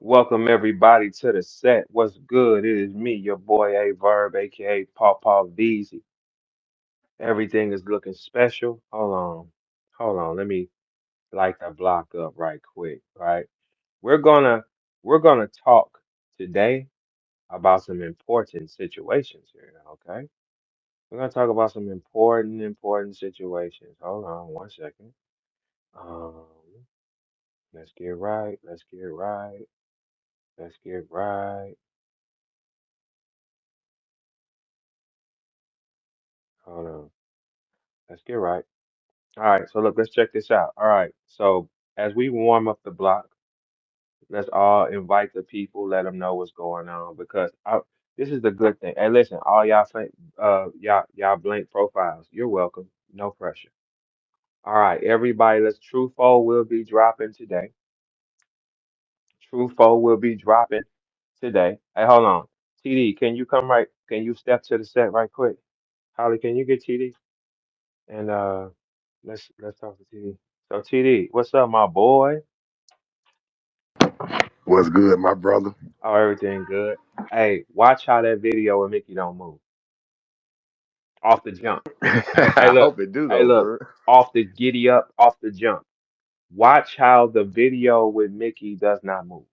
Welcome everybody to the set. What's good? It is me, your boy A Verb, aka Paw Beezy. Everything is looking special. Hold on. Let me light the block up right quick. Right, we're gonna we're gonna talk today about some important situations here. Okay, we're gonna talk about some important situations. Hold on one second. Um, let's get right. Let's get right. Let's get right. Hold on. Let's get right. All right, so look, let's check this out. All right, so as we warm up the block, let's all invite the people, let them know what's going on because this is the good thing. Hey, listen, all y'all, y'all blank profiles. You're welcome. No pressure. All right, everybody, let's True will be dropping today. True will be dropping today. Hey, hold on. TD, can you come right? Can you step to the set right quick? Holly, can you get TD? And let's talk to TD. So TD, what's up, my boy? What's good, my brother? Oh, everything good. Hey, watch how that video with Mickey don't move off the jump. Hey, I look. hope it do Hey, though, look. bro. Off the giddy up, off the jump. Watch how the video with Mickey does not move.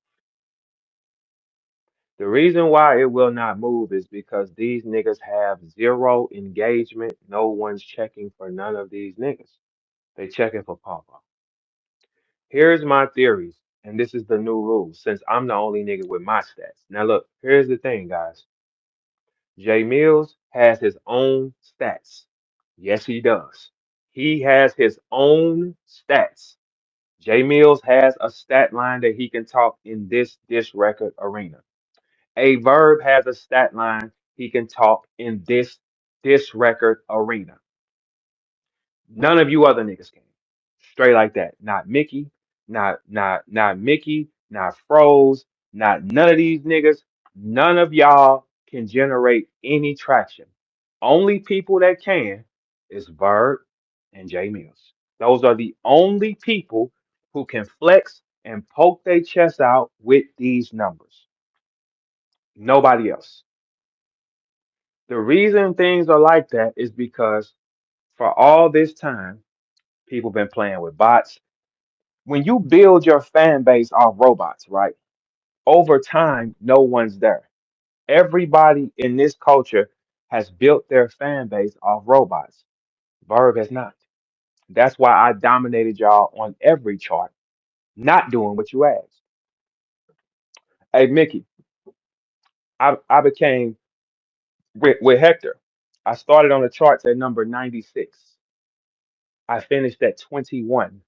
The reason why it will not move is because these niggas have zero engagement. No one's checking for none of these niggas. They checking for Papa. Here's my theories, and this is the new rule since I'm the only nigga with my stats. Now, look, here's the thing, guys. Jay Mills has his own stats. Yes, he does. He has his own stats. Jay Mills has a stat line that he can talk in this record arena. A Verb has a stat line he can talk in this record arena. None of you other niggas can. Straight like that. Not Mickey, not Mickey, not Froze, not none of these niggas. None of y'all can generate any traction. Only people that can is Verb and Jay Mills. Those are the only people who can flex and poke their chest out with these numbers. Nobody else. The reason things are like that is because for all this time, people been playing with bots. When you build your fan base off robots, right? Over time, no one's there. Everybody in this culture has built their fan base off robots. Verb has not. That's why I dominated y'all on every chart, not doing what you asked. Hey, Mickey, I became with Hector. I started on the charts at number 96. I finished at 21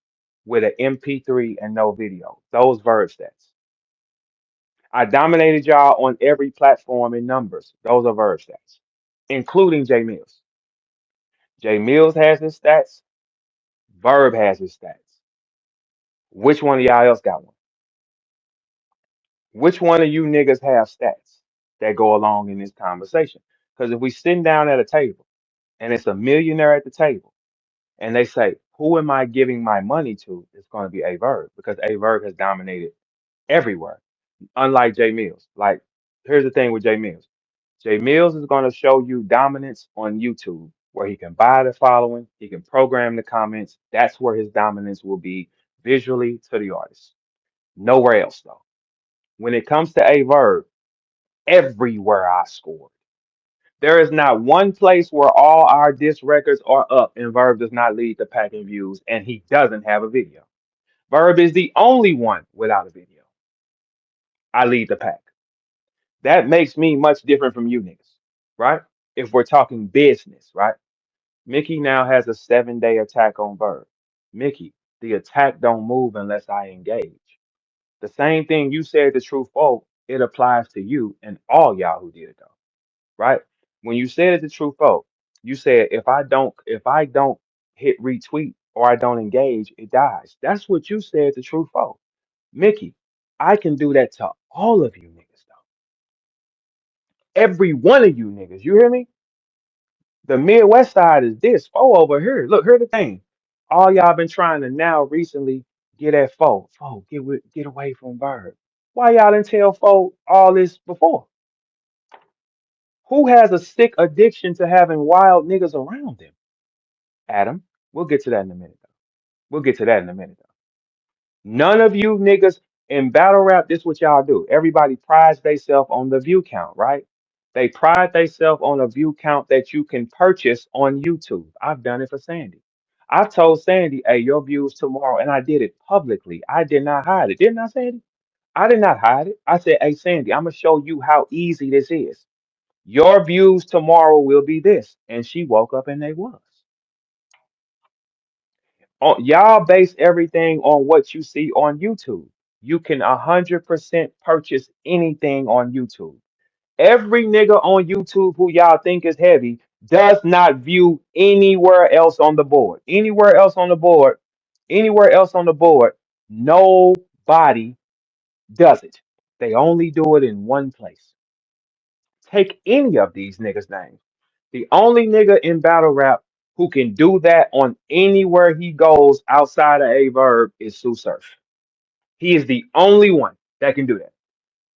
with an MP3 and no video. Those Verb stats. I dominated y'all on every platform in numbers. Those are Verb stats, including Jay Mills. Jay Mills has his stats. Verb has his stats. Which one of y'all else got one? Which one of you niggas have stats that go along in this conversation? Because if we sitting down at a table and it's a millionaire at the table and they say, who am I giving my money to? It's going to be A Verb because A Verb has dominated everywhere, unlike Jay Mills. Like, here's the thing with Jay Mills. Jay Mills is going to show you dominance on YouTube, where he can buy the following, he can program the comments. That's where his dominance will be visually to the artist. Nowhere else, though. When it comes to A Verb, everywhere I scored. There is not one place where all our disc records are up and Verb does not lead the pack in views and he doesn't have a video. Verb is the only one without a video. I lead the pack. That makes me much different from you niggas, right? If we're talking business, right? Mickey now has a 7-day attack on Verb. Mickey, the attack don't move unless I engage. The same thing you said to True Folk, it applies to you and all y'all who did it though, right? When you said it to True Folk, you said if I don't hit retweet or I don't engage, it dies. That's what you said to True Folk. Mickey, I can do that to all of you niggas though. Every one of you niggas. You hear me? The Midwest side is this. Foe over here. Look, here's the thing. All y'all been trying to now recently get at foe. Foe, get away from Bird. Why y'all didn't tell folk all this before? Who has a sick addiction to having wild niggas around them? Adam, we'll get to that in a minute. We'll get to that in a minute. None of you niggas in battle rap, this what y'all do. Everybody prides themselves on the view count, right? They pride themselves on a view count that you can purchase on YouTube. I've done it for Sandy. I told Sandy, hey, your views tomorrow, and I did it publicly. I did not hide it. Didn't I, Sandy? I did not hide it. I said, hey, Sandy, I'm going to show you how easy this is. Your views tomorrow will be this. And she woke up and they was. Y'all base everything on what you see on YouTube. You can 100% purchase anything on YouTube. Every nigga on YouTube who y'all think is heavy does not view anywhere else on the board. Anywhere else on the board, nobody does it. They only do it in one place. Take any of these niggas' names. The only nigga in battle rap who can do that on anywhere he goes outside of a verb is Sue Surf. He is the only one that can do that.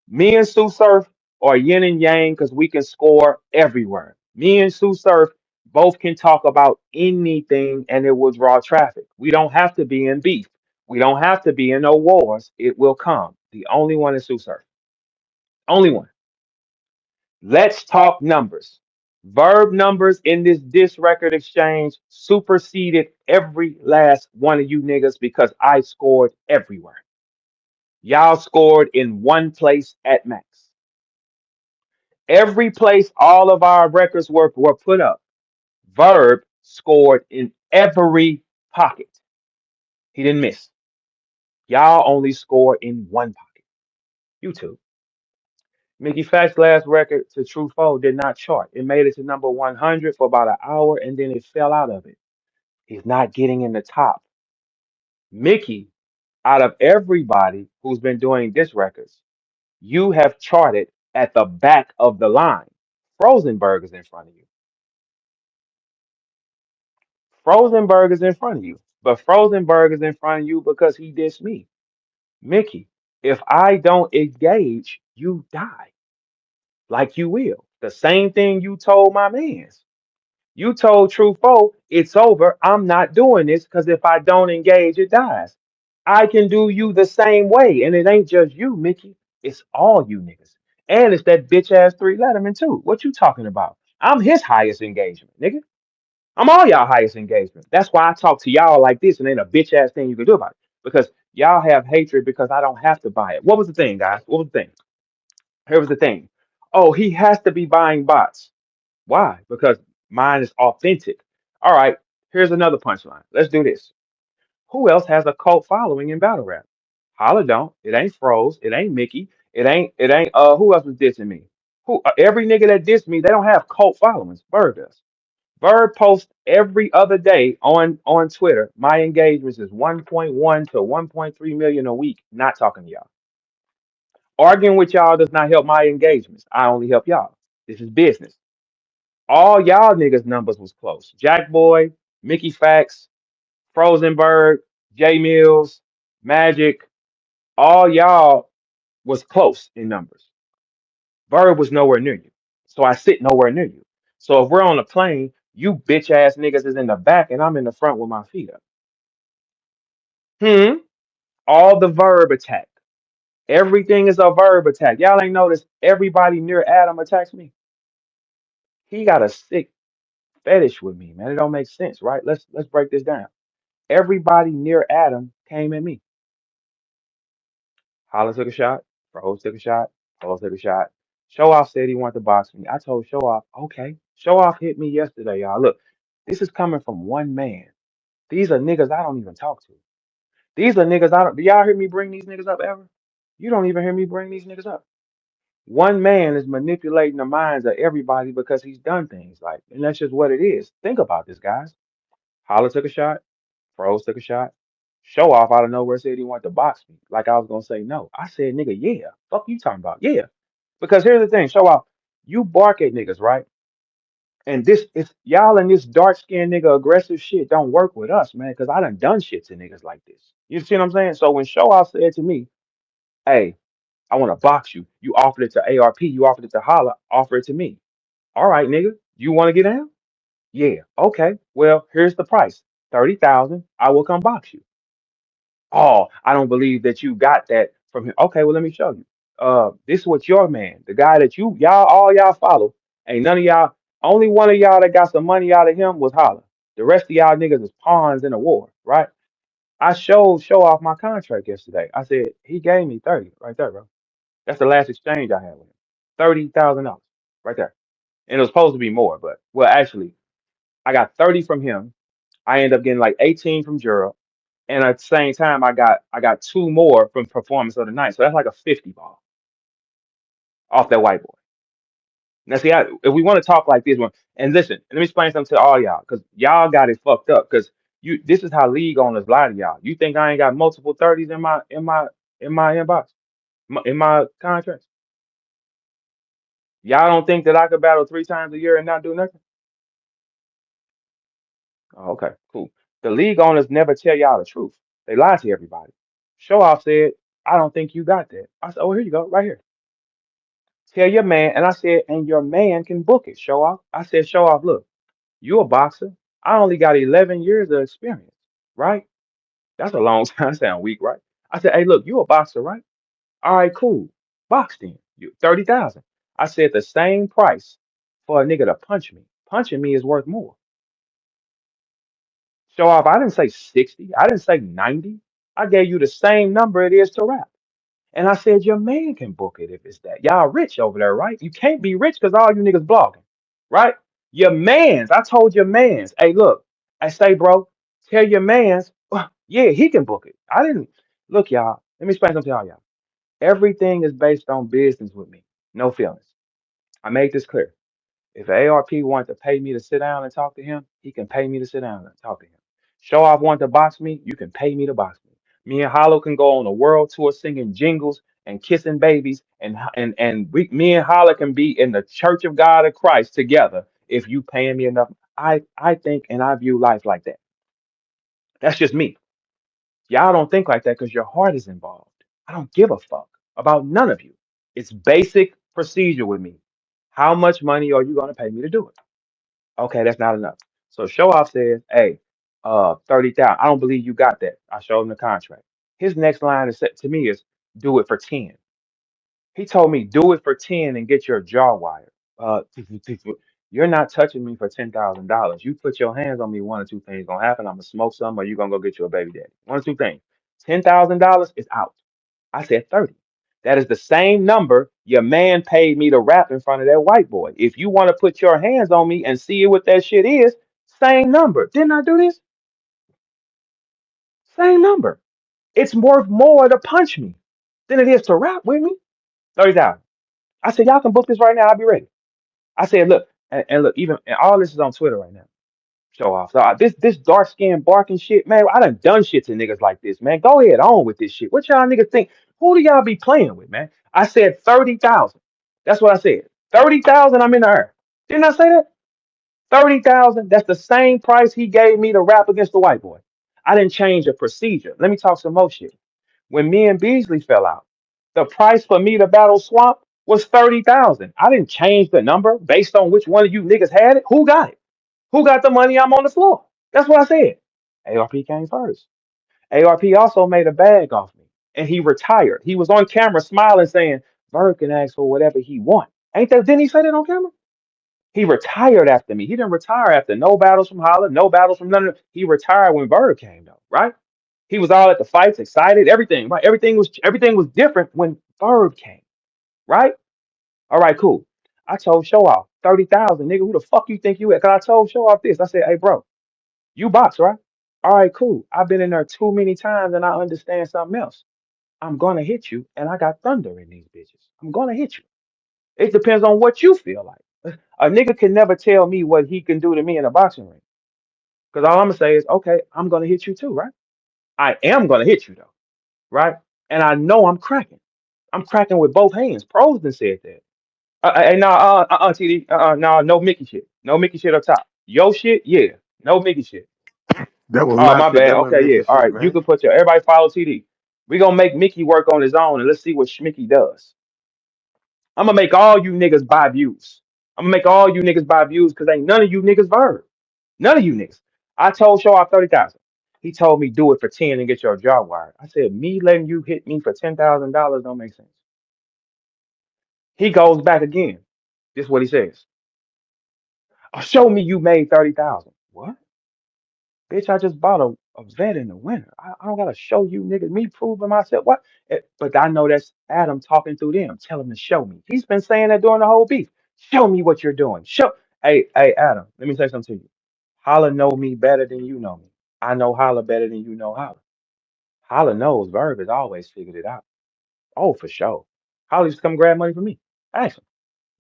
Me and Sue Surf are yin and yang because we can score everywhere. Me and Sue Surf both can talk about anything and it will draw traffic. We don't have to be in beef. We don't have to be in no wars. It will come. The only one is Sue Surf. Only one. Let's talk numbers. Verb numbers in this diss record exchange superseded every last one of you niggas because I scored everywhere. Y'all scored in one place at max. Every place all of our records were put up, Verb scored in every pocket. He didn't miss. Y'all only score in one pocket. YouTube. Mickey Factz' last record to True Foe did not chart. It made it to number 100 for about an hour and then it fell out of it. He's not getting in the top. Mickey, out of everybody who's been doing diss records, you have charted at the back of the line. Frozenberg is in front of you. Frozenberg is in front of you. But Frozenberg is in front of you because he dissed me. Mickey, if I don't engage, you die. Like you will. The same thing you told my mans. You told True Foe, it's over. I'm not doing this because if I don't engage, it dies. I can do you the same way. And it ain't just you, Mickey. It's all you niggas. And it's that bitch ass three Letterman too. What you talking about? I'm his highest engagement, nigga. I'm all y'all highest engagement. That's why I talk to y'all like this and ain't a bitch ass thing you can do about it. Because y'all have hatred because I don't have to buy it. What was the thing, guys? What was the thing? Here was the thing. Oh, he has to be buying bots. Why? Because mine is authentic. All right, here's another punchline. Let's do this. Who else has a cult following in battle rap? Holla don't. It ain't Froze. It ain't Mickey. It ain't who else was dissing me? Who every nigga that dissed me, they don't have cult followings. Bird does. Bird posts every other day on Twitter. My engagements is 1.1 to 1.3 million a week. Not talking to y'all. Arguing with y'all does not help my engagements. I only help y'all. This is business. All y'all niggas numbers was close. Jack Boy, Mickey Factz, Frozenberg, J Mills, Magic, all y'all was close in numbers. Bird was nowhere near you. So I sit nowhere near you. So if we're on a plane, you bitch ass niggas is in the back and I'm in the front with my feet up. Hmm. All the verb attack. Everything is a verb attack. Y'all ain't noticed everybody near Adam attacks me. He got a sick fetish with me, man. It don't make sense, right? Let's break this down. Everybody near Adam came at me. Hollis took a shot. Froze took a shot. Froze took a shot. Showoff said he wanted to box me. I told Showoff, okay. Showoff hit me yesterday, y'all. Look, this is coming from one man. These are niggas I don't even talk to. These are niggas I don't. Do y'all hear me bring these niggas up ever? You don't even hear me bring these niggas up. One man is manipulating the minds of everybody because he's done things like, and that's just what it is. Think about this, guys. Holla took a shot. Froze took a shot. Show off out of nowhere said he wanted to box me. Like I was gonna say no. I said, nigga, yeah. Fuck you talking about? Yeah. Because here's the thing, show off. You bark at niggas, right? And this is y'all and this dark skinned nigga aggressive shit don't work with us, man. Cause I done shit to niggas like this. You see what I'm saying? So when show off said to me, hey, I want to box you. You offered it to ARP. You offered it to Holla. Offer it to me. All right, nigga. You want to get down? Yeah. Okay. Well, here's the price. 30,000. I will come box you. Oh, I don't believe that you got that from him. Okay, well, let me show you. This is what your man, the guy that y'all all y'all follow, ain't none of y'all, only one of y'all that got some money out of him was Holla. The rest of y'all niggas is pawns in a war, right? I showed Showoff my contract yesterday. I said he gave me 30 right there, bro. That's the last exchange I had with him. $30,000 right there. And it was supposed to be more, but well, actually, I got 30 from him. I ended up getting like 18 from Gerald. And at the same time, I got two more from performance of the night. So that's like a 50 ball off that white boy. Now see, if we want to talk like this one, and listen, let me explain something to all y'all, because y'all got it fucked up. Because this is how league owners lie to y'all. You think I ain't got multiple 30s in my inbox, in my contracts? Y'all don't think that I could battle 3 times a year and not do nothing? Oh, okay, cool. The league owners never tell y'all the truth. They lie to everybody. Showoff said, I don't think you got that. I said, oh, here you go, right here. Tell your man, and I said, and your man can book it, Showoff. I said, Showoff, look, you a boxer. I only got 11 years of experience, right? That's a long time. I sound weak, right? I said, hey, look, you a boxer, right? All right, cool. Box then. You 30,000. I said the same price for a nigga to punch me. Punching me is worth more. Showoff, I didn't say 60. I didn't say 90. I gave you the same number it is to rap. And I said, your man can book it if it's that. Y'all rich over there, right? You can't be rich because all you niggas blogging, right? Your mans, I told your mans, hey, look, I say, bro, tell your mans, yeah, he can book it. I didn't, look, y'all, let me explain something to y'all. Everything is based on business with me. No feelings. I made this clear. If ARP wanted to pay me to sit down and talk to him, he can pay me to sit down and talk to him. Showoff wanted to box me, you can pay me to box me. Me and Hollow can go on a world tour singing jingles and kissing babies, me and Hollow can be in the Church of God of Christ together if you paying me enough. I think and I view life like that. That's just me. Y'all don't think like that because your heart is involved. I don't give a fuck about none of you. It's basic procedure with me. How much money are you going to pay me to do it? Okay, that's not enough. So Showoff says, hey, 30,000. I don't believe you got that. I showed him the contract. His next line is to me is do it for 10. He told me do it for 10 and get your jaw wired. Uh, you're not touching me for $10,000. You put your hands on me, one or two things gonna happen. I'm gonna smoke some, or you gonna go get you a baby daddy. One or two things. $10,000 is out. I said 30. That is the same number your man paid me to rap in front of that white boy. If you want to put your hands on me and see what that shit is, same number. Didn't I do this? Same number. It's worth more to punch me than it is to rap with me. 30,000. I said, y'all can book this right now. I'll be ready. I said, look, and look, even and all this is on Twitter right now. Showoff. So this dark skin barking shit, man. I done shit to niggas like this, man. Go ahead on with this shit. What y'all niggas think? Who do y'all be playing with, man? I said 30,000. That's what I said. 30,000. I'm in the air. Didn't I say that? 30,000. That's the same price he gave me to rap against the white boy. I didn't change the procedure. Let me talk some more shit. When me and Beasley fell out, the price for me to battle Swamp was 30,000. I didn't change the number based on which one of you niggas had it. Who got it? Who got the money? I'm on the floor. That's what I said. ARP came first. ARP also made a bag off me and he retired. He was on camera smiling saying, Verb can ask for whatever he want. Ain't that, didn't he say that on camera? He retired after me. He didn't retire after no battles from Holla, no battles from none of them. He retired when Verb came though, right? He was all at the fights, excited, everything, right? Everything was different when Verb came, right? All right, cool. I told Showoff, 30,000, nigga, who the fuck you think you at? Cause I told Showoff this. I said, hey bro, you box, right? All right, cool. I've been in there too many times and I understand something else. I'm gonna hit you, and I got thunder in these bitches. I'm gonna hit you. It depends on what you feel like. A nigga can never tell me what he can do to me in a boxing ring. Because all I'm gonna say is, okay, I'm gonna hit you too, right? I am gonna hit you though, right? And I know I'm cracking. I'm cracking with both hands. Pros done said that. TD, no Mickey shit. No Mickey shit up top. Yo shit, yeah. No Mickey shit. That was Oh, my my shit. bad. That wasn't Okay, yeah. Mickey All shit, right. You man. can put everybody follow TD. We gonna make Mickey work on his own and let's see what Schmicky does. I'm gonna make all you niggas buy views. I'm gonna make all you niggas buy views because ain't none of you niggas Verb. None of you niggas. I told Showoff 30,000. He told me do it for 10 and get your job wired. I said, me letting you hit me for $10,000 don't make sense. He goes back again. This is what he says. Oh, show me you made 30,000. What? Bitch, I just bought a vet in the winter. I don't gotta show you niggas me proving myself. What? But I know that's Adam talking through them. Tell him to show me. He's been saying that during the whole beef. Show me what you're doing. Show. Hey, Adam. Let me say something to you. Holla know me better than you know me. I know Holla better than you know Holla. Holla knows Verb has always figured it out. Oh, for sure. Holla just come grab money from me. Ask him.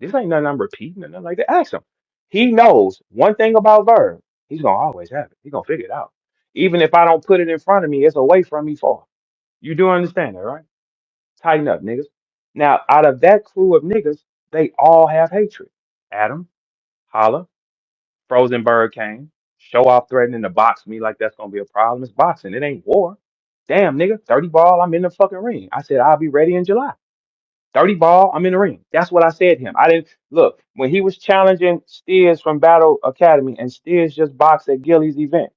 This ain't nothing I'm repeating or nothing like that. Ask him. He knows one thing about Verb. He's gonna always have it. He's gonna figure it out. Even if I don't put it in front of me, it's away from me far. You do understand that, right? Tighten up, niggas. Now, out of that crew of niggas, they all have hatred. Adam, Holla, Frozenberg came, Showoff threatening to box me like that's gonna be a problem. It's boxing. It ain't war. Damn, nigga, 30 ball, I'm in the fucking ring. I said I'll be ready in July. 30 ball, I'm in the ring. That's what I said to him. I didn't look when he was challenging Steers from Battle Academy and Steers just boxed at Gilly's event.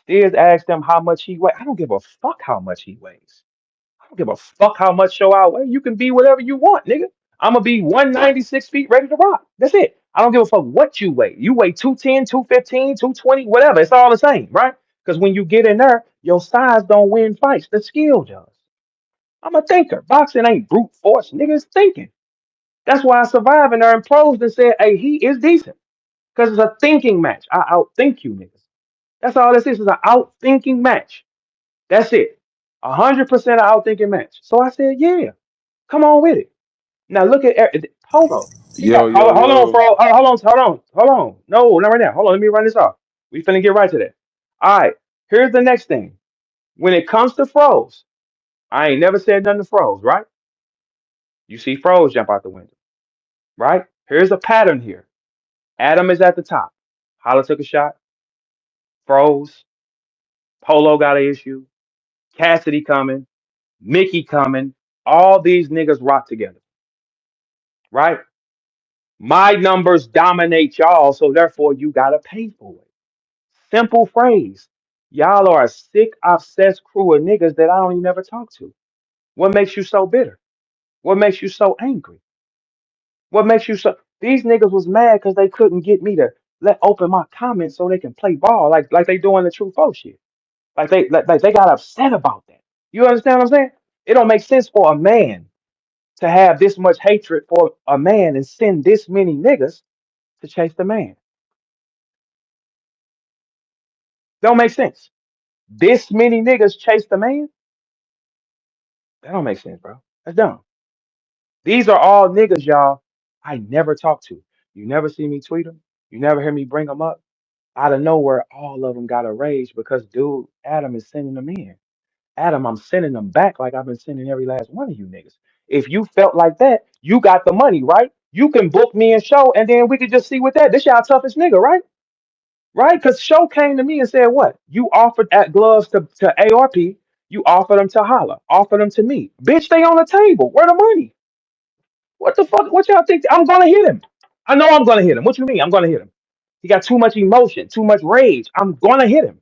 Steers asked him how much he weighs. I don't give a fuck how much he weighs. I don't give a fuck how much show I weigh. You can be whatever you want, nigga. I'm gonna be 196 feet ready to rock. That's it. I don't give a fuck what you weigh. You weigh 210, 215, 220, whatever. It's all the same, right? Because when you get in there, your size don't win fights. The skill does. I'm a thinker. Boxing ain't brute force, nigga. It's thinking. That's why I survived in there and pros and said, hey, he is decent. Because it's a thinking match. I outthink you niggas. That's all this is an outthinking match. That's it. 100% of outthinking match. So I said, yeah, come on with it. Now look at Polo. He Yo, got yo, hold on, yo. bro. Hold on. No, not right now. Hold on, let me run this off. We finna get right to that. All right. Here's the next thing. When it comes to froze, I ain't never said nothing to froze, right? You see froze jump out the window, right? Here's a pattern here. Adam is at the top. Holla took a shot. Froze. Polo got an issue. Cassidy coming. Mickey coming. All these niggas rock together, right? My numbers dominate y'all, so therefore you gotta pay for it. Simple phrase. Y'all are a sick, obsessed crew of niggas that I don't even ever talk to. What makes you so bitter? What makes you so angry? What makes you so? These niggas was mad because they couldn't get me to let open my comments so they can play ball like they doing the true folk shit. Like they got upset about that. You understand what I'm saying? It don't make sense for a man to have this much hatred for a man and send this many niggas to chase the man. Don't make sense. This many niggas chase the man? That don't make sense, bro. That's dumb. These are all niggas, y'all, I never talk to. You never see me tweet them. You never hear me bring them up. Out of nowhere, all of them got a rage because, dude, Adam is sending them in. Adam, I'm sending them back like I've been sending every last one of you niggas. If you felt like that, you got the money, right? You can book me and show, and then we could just see what that. This y'all toughest nigga, right? Right? Because Show came to me and said, what? You offered at gloves to ARP, you offered them to Holla, offered them to me. Bitch, they on the table. Where the money? What the fuck? What y'all think? I'm gonna hit him. I know I'm gonna hit him. What you mean? I'm gonna hit him. He got too much emotion, too much rage. I'm gonna hit him.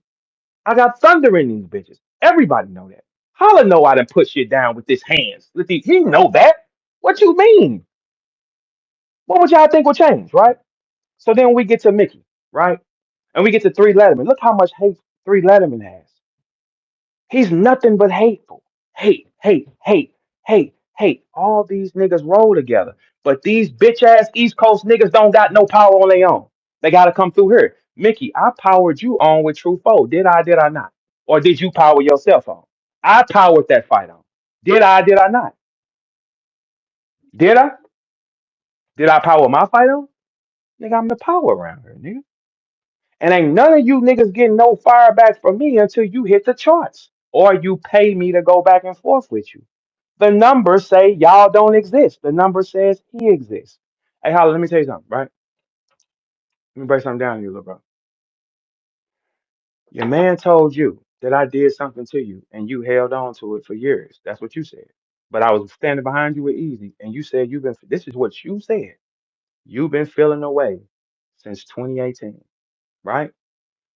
I got thunder in these bitches. Everybody know that. Holla know I done put shit down with his hands. He know that. What you mean? What would y'all think will change, right? So then we get to Mickey, right? And we get to Three Letterman. Look how much hate Three Letterman has. He's nothing but hateful. Hate, hate, hate, hate, hate. All these niggas roll together. But these bitch ass East Coast niggas don't got no power on their own. They gotta come through here. Mickey, I powered you on with True Foe. Did I not? Or did you power yourself on? I powered that fight on. Did I not? Did I? Did I power my fight on? Nigga, I'm the power around here, nigga. And ain't none of you niggas getting no fire back from me until you hit the charts. Or you pay me to go back and forth with you. The numbers say y'all don't exist. The number says he exists. Hey, Holly, let me tell you something, right? Let me break something down to you, little bro. Your man told you. that I did something to you and you held on to it for years. That's what you said. But I was standing behind you with easy, and you said this is what you said. You've been feeling away since 2018, right?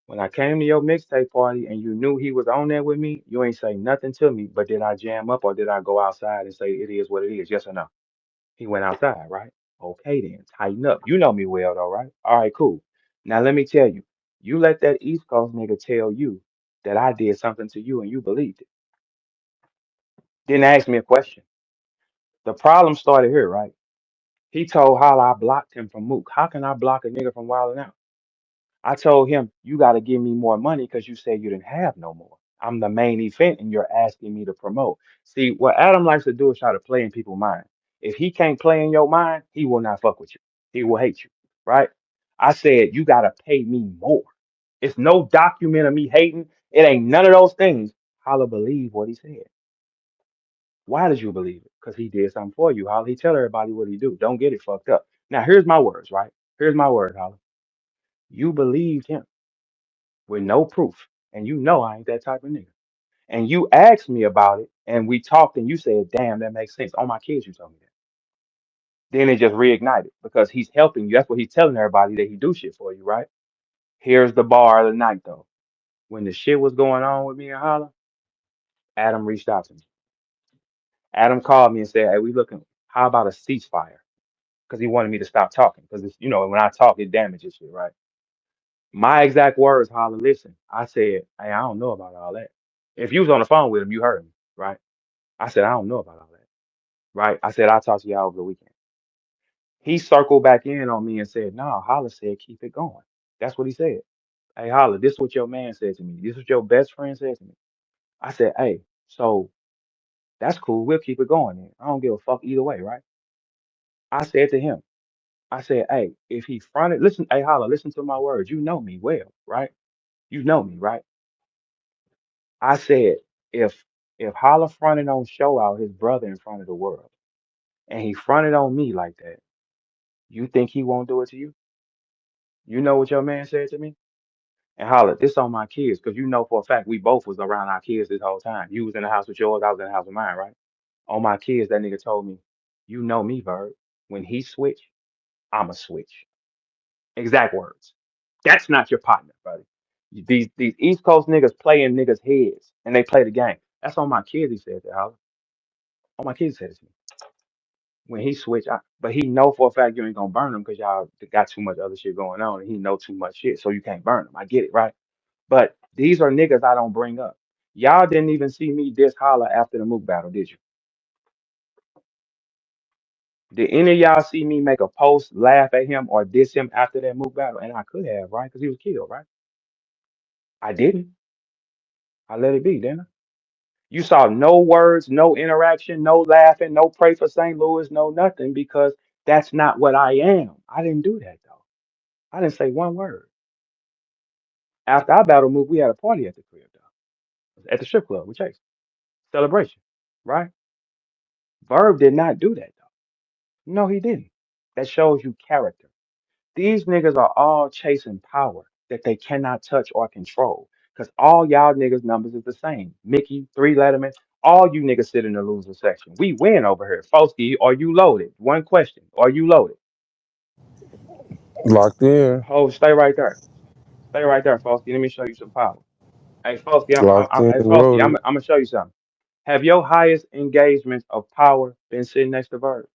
When I came to your mixtape party and you knew he was on there with me, you ain't say nothing to me, but did I jam up or did I go outside and say it is what it is? Yes or no? He went outside, right? Okay then, tighten up. You know me well though, right? All right, cool. Now let me tell you, you let that East Coast nigga tell you that I did something to you and you believed it. Didn't ask me a question. The problem started here, right? He told Holla I blocked him from Mook. How can I block a nigga from wilding out? I told him, you got to give me more money because you said you didn't have no more. I'm the main event and you're asking me to promote. See, what Adam likes to do is try to play in people's mind. If he can't play in your mind, he will not fuck with you. He will hate you, right? I said, you got to pay me more. It's no document of me hating. It ain't none of those things. Holla believe what he said. Why did you believe it? Because he did something for you. Holla, he tell everybody what he do. Don't get it fucked up. Now, here's my words, right? Here's my word, Holla. You believed him with no proof. And you know I ain't that type of nigga. And you asked me about it and we talked and you said, damn, that makes sense. On my kids, you told me that. Then it just reignited because he's helping you. That's what he's telling everybody that he do shit for you, right? Here's the bar of the night though. When the shit was going on with me and Holla, Adam reached out to me. Adam called me and said, hey, we looking, how about a ceasefire? Because he wanted me to stop talking. Because when I talk, it damages shit, right? My exact words, Holla, listen. I said, hey, I don't know about all that. If you was on the phone with him, you heard me, right? I said, I don't know about all that. Right? I said, I'll talk to y'all over the weekend. He circled back in on me and said, no, Holla said, keep it going. That's what he said. Hey, Holla, this is what your man said to me. This is what your best friend said to me. I said, hey, so that's cool. We'll keep it going then. I don't give a fuck either way, right? I said to him, I said, hey, if he fronted, listen, hey, Holla, listen to my words. You know me well, right? You know me, right? I said, if Holla fronted on Show Out his brother in front of the world, and he fronted on me like that, you think he won't do it to you? You know what your man said to me? And Holla, this on my kids, because you know for a fact we both was around our kids this whole time. You was in the house with yours, I was in the house with mine, right? On my kids, that nigga told me, you know me, Verb. When he switch, I'ma switch. Exact words. That's not your partner, buddy. These East Coast niggas play in niggas' heads and they play the game. That's on my kids, he said that, Holla. On my kids said it to me. When he switch, but he know for a fact you ain't gonna burn him because y'all got too much other shit going on and he know too much shit, so you can't burn him. I get it, right? But these are niggas I don't bring up. Y'all didn't even see me diss Holla after the Mook battle, did you? Did any of y'all see me make a post, laugh at him, or diss him after that Mook battle? And I could have, right? Because he was killed, right? I didn't. I let it be, didn't I? You saw no words, no interaction, no laughing, no pray for St. Louis, no nothing, because that's not what I am. I didn't do that though. I didn't say one word. After I battle Mook, we had a party at the crib though. At the strip club with Chase. Celebration, right? Verb did not do that though. No, he didn't. That shows you character. These niggas are all chasing power that they cannot touch or control. Because all y'all niggas' numbers is the same. Mickey, three Letterman, all you niggas sit in the loser section. We win over here. Foski, are you loaded? One question. Are you loaded? Locked in. Hold, stay right there. Stay right there, Foski. Let me show you some power. Hey, Foski, Locked in hey, and Foski, loaded. I'm gonna show you something. Have your highest engagements of power been sitting next to Verb?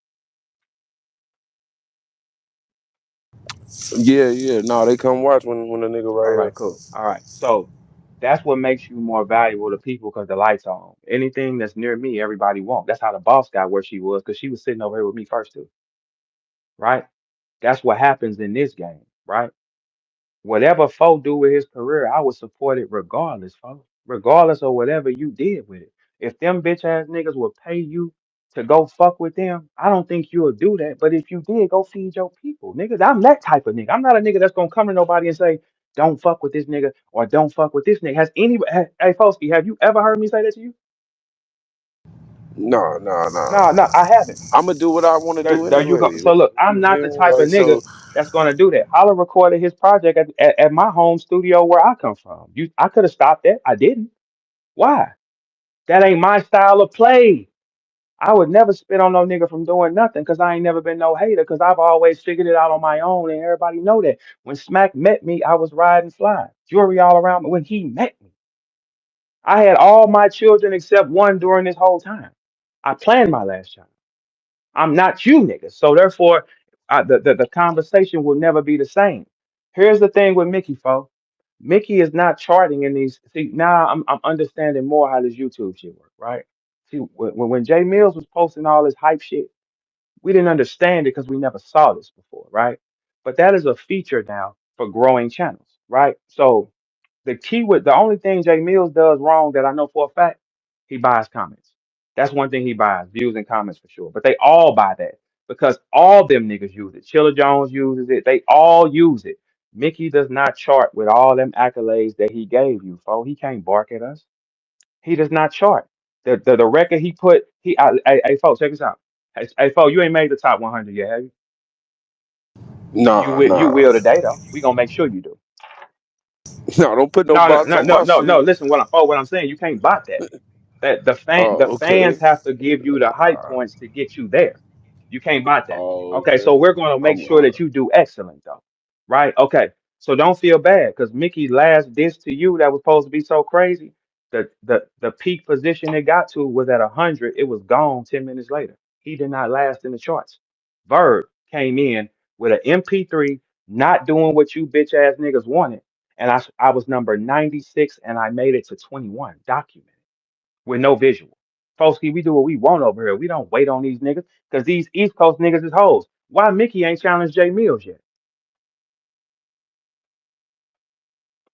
Yeah, yeah. No, they come watch when the nigga All right right, here. cool. All right. So that's what makes you more valuable to people because the lights are on. Anything that's near me, everybody wants. That's how the boss got where she was because she was sitting over here with me first too. Right? That's what happens in this game, right? Whatever Fo do with his career, I would support it regardless, Fo. Regardless of whatever you did with it. If them bitch ass niggas would pay you to go fuck with them, I don't think you'll do that. But if you did, go feed your people. Niggas, I'm that type of nigga. I'm not a nigga that's gonna come to nobody and say, don't fuck with this nigga or don't fuck with this nigga. Has any hey Foski, have you ever heard me say that to you? No, no, No, no. no, I haven't. I'ma do what I wanna do There you anyway. go. So look, I'm You not the feel me? type of Like nigga so that's gonna do that. Holla recorded his project at my home studio where I come from. I could have stopped that. I didn't. Why? That ain't my style of play. I would never spit on no nigga from doing nothing because I ain't never been no hater because I've always figured it out on my own and everybody know that. When Smack met me, I was riding fly. Jewelry all around me when he met me. I had all my children except one during this whole time. I planned my last child. I'm not you niggas. So therefore, the conversation will never be the same. Here's the thing with Mickey, folks. Mickey is not charting in these. See, now I'm understanding more how this YouTube shit works, right? See, when Jay Mills was posting all this hype shit, we didn't understand it because we never saw this before, right? But that is a feature now for growing channels, right? So the key with the only thing Jay Mills does wrong that I know for a fact, he buys comments. That's one thing he buys, views and comments for sure. But they all buy that because all them niggas use it. Chilla Jones uses it. They all use it. Mickey does not chart with all them accolades that he gave you, folks. He can't bark at us. He does not chart. The record he put, hey, folks, check this out. Hey, folks, you ain't made the top 100 yet, have you? Nah, You nah, will today, though. We gonna make sure you do. no. Don't put no No, no, box no, on no, my no, no. shit. Listen, what I'm saying, you can't bot that. That the Oh, fans okay. have to give you the hype points to get you there. You can't bot that. Oh, Okay, so okay. we're gonna make I'm sure that you do excellent though. Right? Okay. So don't feel bad because Mickey's last diss to you that was supposed to be so crazy. The peak position it got to was at 100. It was gone 10 minutes later. He did not last in the charts. Verb came in with an MP3, not doing what you bitch ass niggas wanted. And I was number 96 and I made it to 21, documented with no visual. Folksy, we do what we want over here. We don't wait on these niggas because these East Coast niggas is hoes. Why Mickey ain't challenged Jay Mills yet?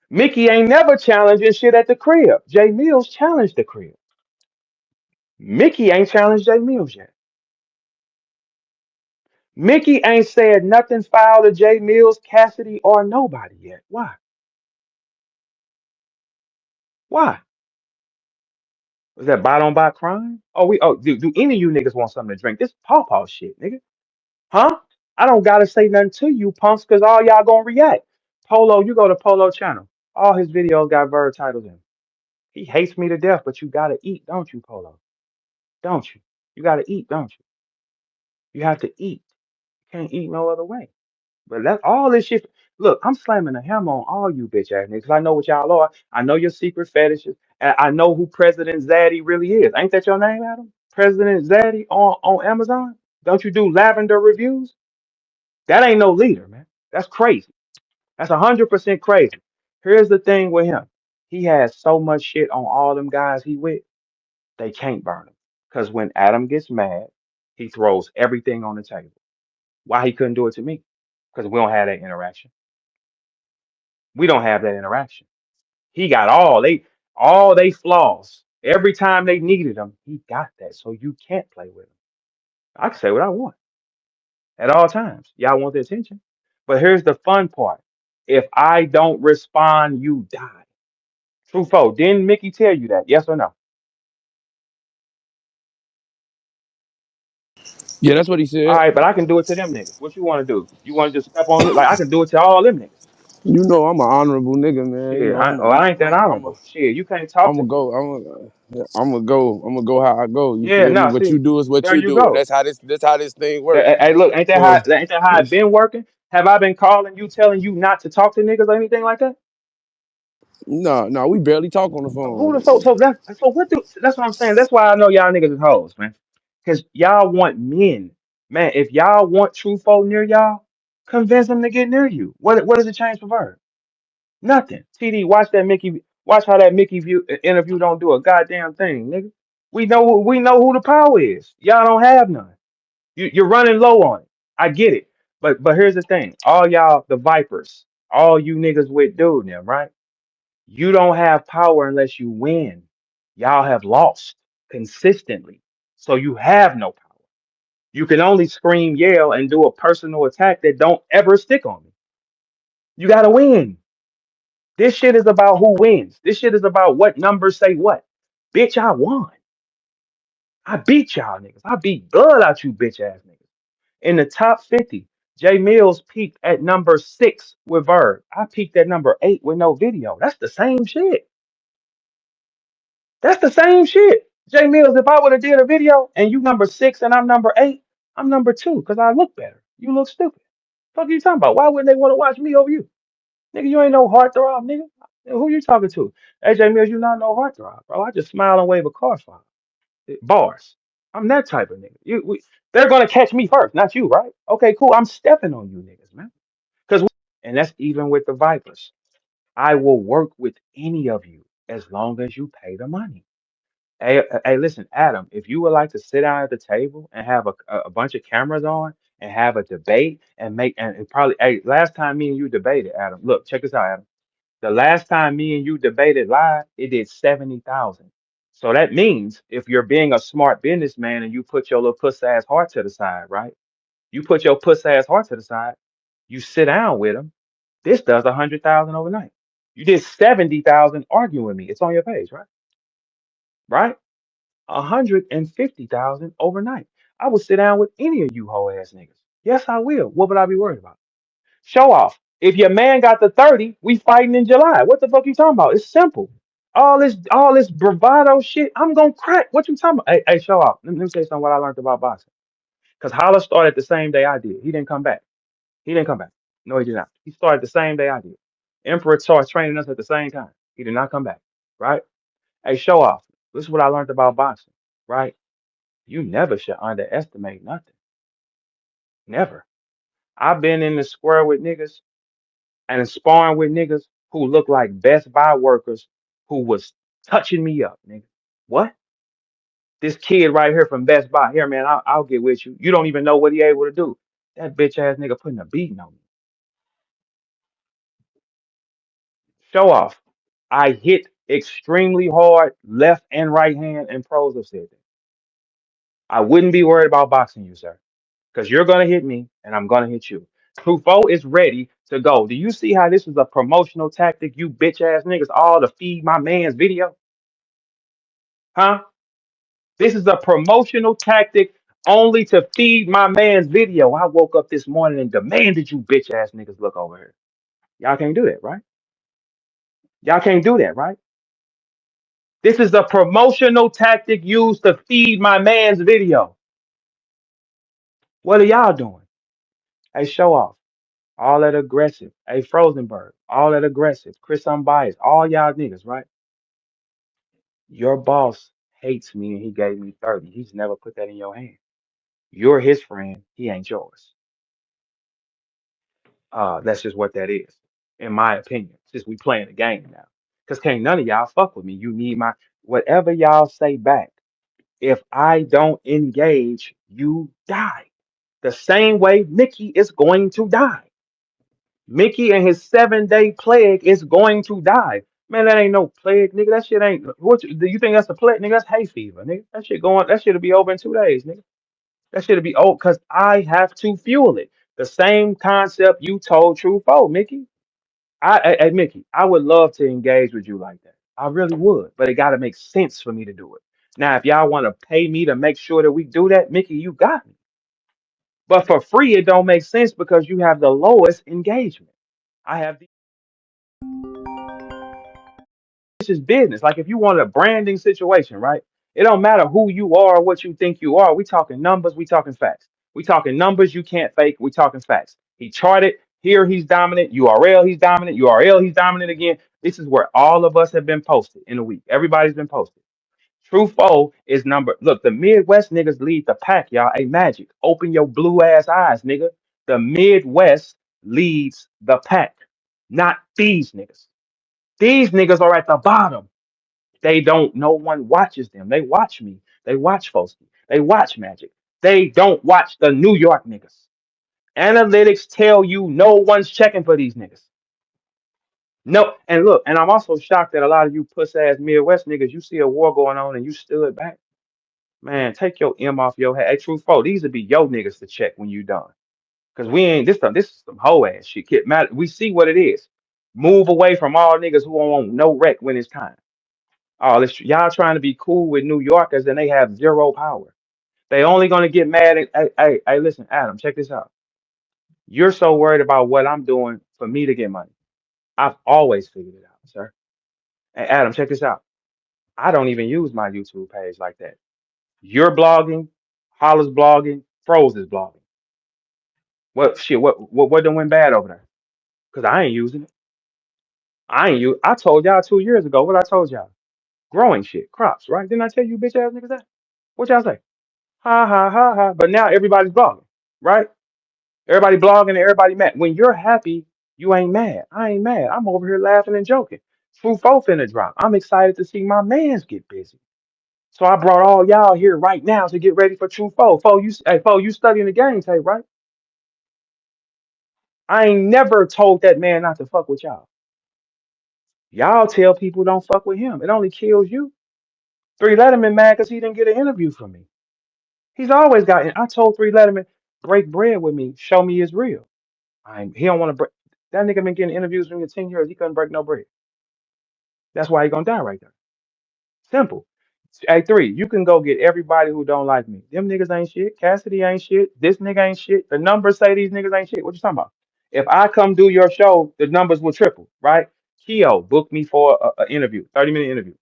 Mickey ain't never challenging shit at the crib. Jay Mills challenged the crib. Mickey ain't challenged Jay Mills yet. Mickey ain't said nothing foul to Jay Mills, Cassidy, or nobody yet. Why? Why? Was that bot on bot crime? Do any of you niggas want something to drink? This pawpaw shit, nigga. Huh? I don't gotta say nothing to you, punks, because all y'all gonna react. Polo, you go to Polo channel. All his videos got Verb titles in. He hates me to death, but you gotta eat, don't you, Polo? Don't you? You gotta eat, don't you? You have to eat. You can't eat no other way. But that's all this shit. Look, I'm slamming a hammer on all you bitch ass niggas. 'Cause I know what y'all are. I know your secret fetishes. And I know who President Zaddy really is. Ain't that your name, Adam? President Zaddy on Amazon? Don't you do lavender reviews? That ain't no leader, man. That's crazy. That's 100% crazy. Here's the thing with him. He has so much shit on all them guys he with, they can't burn him. Because when Adam gets mad, he throws everything on the table. Why he couldn't do it to me? Because we don't have that interaction. We don't have that interaction. He got all they flaws. Every time they needed him, he got that. So you can't play with him. I can say what I want at all times. Y'all want the attention. But here's the fun part. If I don't respond, you die. True foe. Didn't Mickey tell you that? Yes or no? Yeah, that's what he All said. right, but I can do it to them niggas. What you want to do? You want to just step on it? Like I can do it to all them niggas. You know I'm an honorable nigga, man. You Shit, know I ain't that I'm a honorable. Shit, you can't talk I'm to gonna me. go. I'm gonna go how I go. You Yeah, feel me? no, What see, you do is what there you you do. go. That's how this thing work. Hey, look, So ain't that how it been working? Have I been calling you, telling you not to talk to niggas or anything like that? no, no, we barely talk on the Who the phone. so what do that's what I'm saying. That's why I know y'all niggas is hoes, man. Cause y'all want men. Man, if y'all want true folk near y'all, convince them to get near you. What does it change for Verb? Nothing. TD, watch how that interview don't do a goddamn thing, nigga. We know who the power is. Y'all don't have none. You're running low on it. I get it. But here's the thing. All y'all, the Vipers, all you niggas with dude now, right? You don't have power unless you win. Y'all have lost consistently. So you have no power. You can only scream, yell, and do a personal attack that don't ever stick on me. You gotta win. This shit is about who wins. This shit is about what numbers say what. Bitch, I won. I beat y'all niggas. I beat blood out you bitch ass niggas. In the top 50, Jay Mills peaked at number 6 with Verb. I peaked at number 8 with no video. That's the same shit. That's the same shit. Jay Mills, if I would have did a video and you number 6 and I'm number 8, I'm number 2 because I look better. You look stupid. Fuck you talking about? Why wouldn't they want to watch me over you? Nigga, you ain't no heartthrob, nigga. Who you talking to? AJ Mills, you not no heartthrob, bro. I just smile and wave a car for bars. I'm that type of nigga. They're gonna catch me first, not you, right? Okay, cool. I'm stepping on you niggas, man. Cause and that's even with the Vipers. I will work with any of you as long as you pay the money. Hey, listen, Adam, if you would like to sit down at the table and have a bunch of cameras on and have a debate and make and probably hey, last time me and you debated, Adam. Look, check this out, Adam. The last time me and you debated live, it did 70,000. So that means if you're being a smart businessman and you put your little puss ass heart to the side, right? You put your puss ass heart to the side, you sit down with them. This does 100,000 overnight. You did 70,000 arguing with me. It's on your page, right? Right? 150,000 overnight. I will sit down with any of you hoe ass niggas. Yes, I will. What would I be worried about? Show off. If your man got the 30, we fighting in July. What the fuck you talking about? It's simple. All this bravado shit, I'm gonna crack. What you talking about? Hey, show off. Let me tell you something what I learned about boxing. Because Holla started the same day I did. He didn't come back. He didn't come back. No, he did not. He started the same day I did. Emperor started training us at the same time. He did not come back. Right? Hey, show off. This is what I learned about boxing. Right? You never should underestimate nothing. Never. I've been in the square with niggas and sparring with niggas who look like Best Buy workers who was touching me up, nigga. What? This kid right here from Best Buy. Here, man, I'll get with you. You don't even know what he able to do. That bitch ass nigga putting a beating on me. Show off. I hit extremely hard left and right hand, and pros have said that. I wouldn't be worried about boxing you, sir, because you're gonna hit me and I'm gonna hit you. Truffaut is ready to go. Do you see how this is a promotional tactic, you bitch ass niggas, all to feed my man's video? Huh? This is a promotional tactic only to feed my man's video. I woke up this morning and demanded you bitch ass niggas look over here. Y'all can't do that, right? Y'all can't do that, right? This is a promotional tactic used to feed my man's video. What are y'all doing? Hey, show off. All that aggressive. Hey, Frozenberg. All that aggressive. Chris Unbiased. All y'all niggas, right? Your boss hates me and he gave me 30. He's never put that in your hand. You're his friend. He ain't yours. That's just what that is, in my opinion. Since we playing the game now. Because can't none of y'all fuck with me. You need my whatever y'all say back. If I don't engage, you die. The same way Mickey is going to die. Mickey and his 7-day plague is going to die. Man, that ain't no plague, nigga. That shit ain't. Do you think that's a plague, nigga? That's hay fever, nigga. That shit going. That shit'll be over in 2 days, nigga. That shit'll be old because I have to fuel it. The same concept you told True Foe, Mickey. Mickey, I would love to engage with you like that. I really would, but it got to make sense for me to do it. Now, if y'all want to pay me to make sure that we do that, Mickey, you got me. But for free, it don't make sense because you have the lowest engagement. I have this is business. Like if you want a branding situation, right? It don't matter who you are or what you think you are. We talking numbers, we talking facts. We talking numbers, you can't fake. We talking facts. He charted here, he's dominant. URL, he's dominant. URL, he's dominant again. This is where all of us have been posted in a week. Everybody's been posted. True foe is number. Look, the Midwest niggas lead the pack, y'all. Hey, Magic, open your blue ass eyes, nigga. The Midwest leads the pack, not these niggas. These niggas are at the bottom. They don't, no one watches them. They watch me. They watch Folsky. They watch Magic. They don't watch the New York niggas. Analytics tell you no one's checking for these niggas. No, and look, and I'm also shocked that a lot of you puss ass Midwest niggas, you see a war going on and you stood back. Man, take your M off your head. Hey, true foe, these would be your niggas to check when you done. Cause we ain't this stuff. This is some hoe ass shit. Kid, matter. We see what it is. Move away from all niggas who want no wreck when it's time. Oh, y'all trying to be cool with New Yorkers and they have zero power. They only gonna get mad at hey, listen, Adam, check this out. You're so worried about what I'm doing for me to get money. I've always figured it out, sir. Hey, Adam, check this out. I don't even use my YouTube page like that. You're blogging, Holler's blogging, Froze is blogging. What shit? What done went bad over there? Cause I ain't using it. I ain't use. I told y'all 2 years ago what I told y'all. Growing shit, crops, right? Didn't I tell you bitch ass niggas that? What y'all say? Ha ha ha ha. But now everybody's blogging, right? Everybody blogging and everybody mad. When you're happy, you ain't mad. I ain't mad. I'm over here laughing and joking. True folk finna drop. I'm excited to see my mans get busy. So I brought all y'all here right now to get ready for True Foe. Foe, you studying the game tape, right? I ain't never told that man not to fuck with y'all. Y'all tell people don't fuck with him. It only kills you. Three Letterman mad because he didn't get an interview from me. He's always got. I told Three Letterman, break bread with me. Show me it's real. He don't want to break. That nigga been getting interviews for me in 10 years. He couldn't break no bread. That's why he gonna die right there. Simple. Hey, three, you can go get everybody who don't like me. Them niggas ain't shit. Cassidy ain't shit. This nigga ain't shit. The numbers say these niggas ain't shit. What you talking about? If I come do your show, the numbers will triple, right? Keo booked me for a interview, 30-minute interview.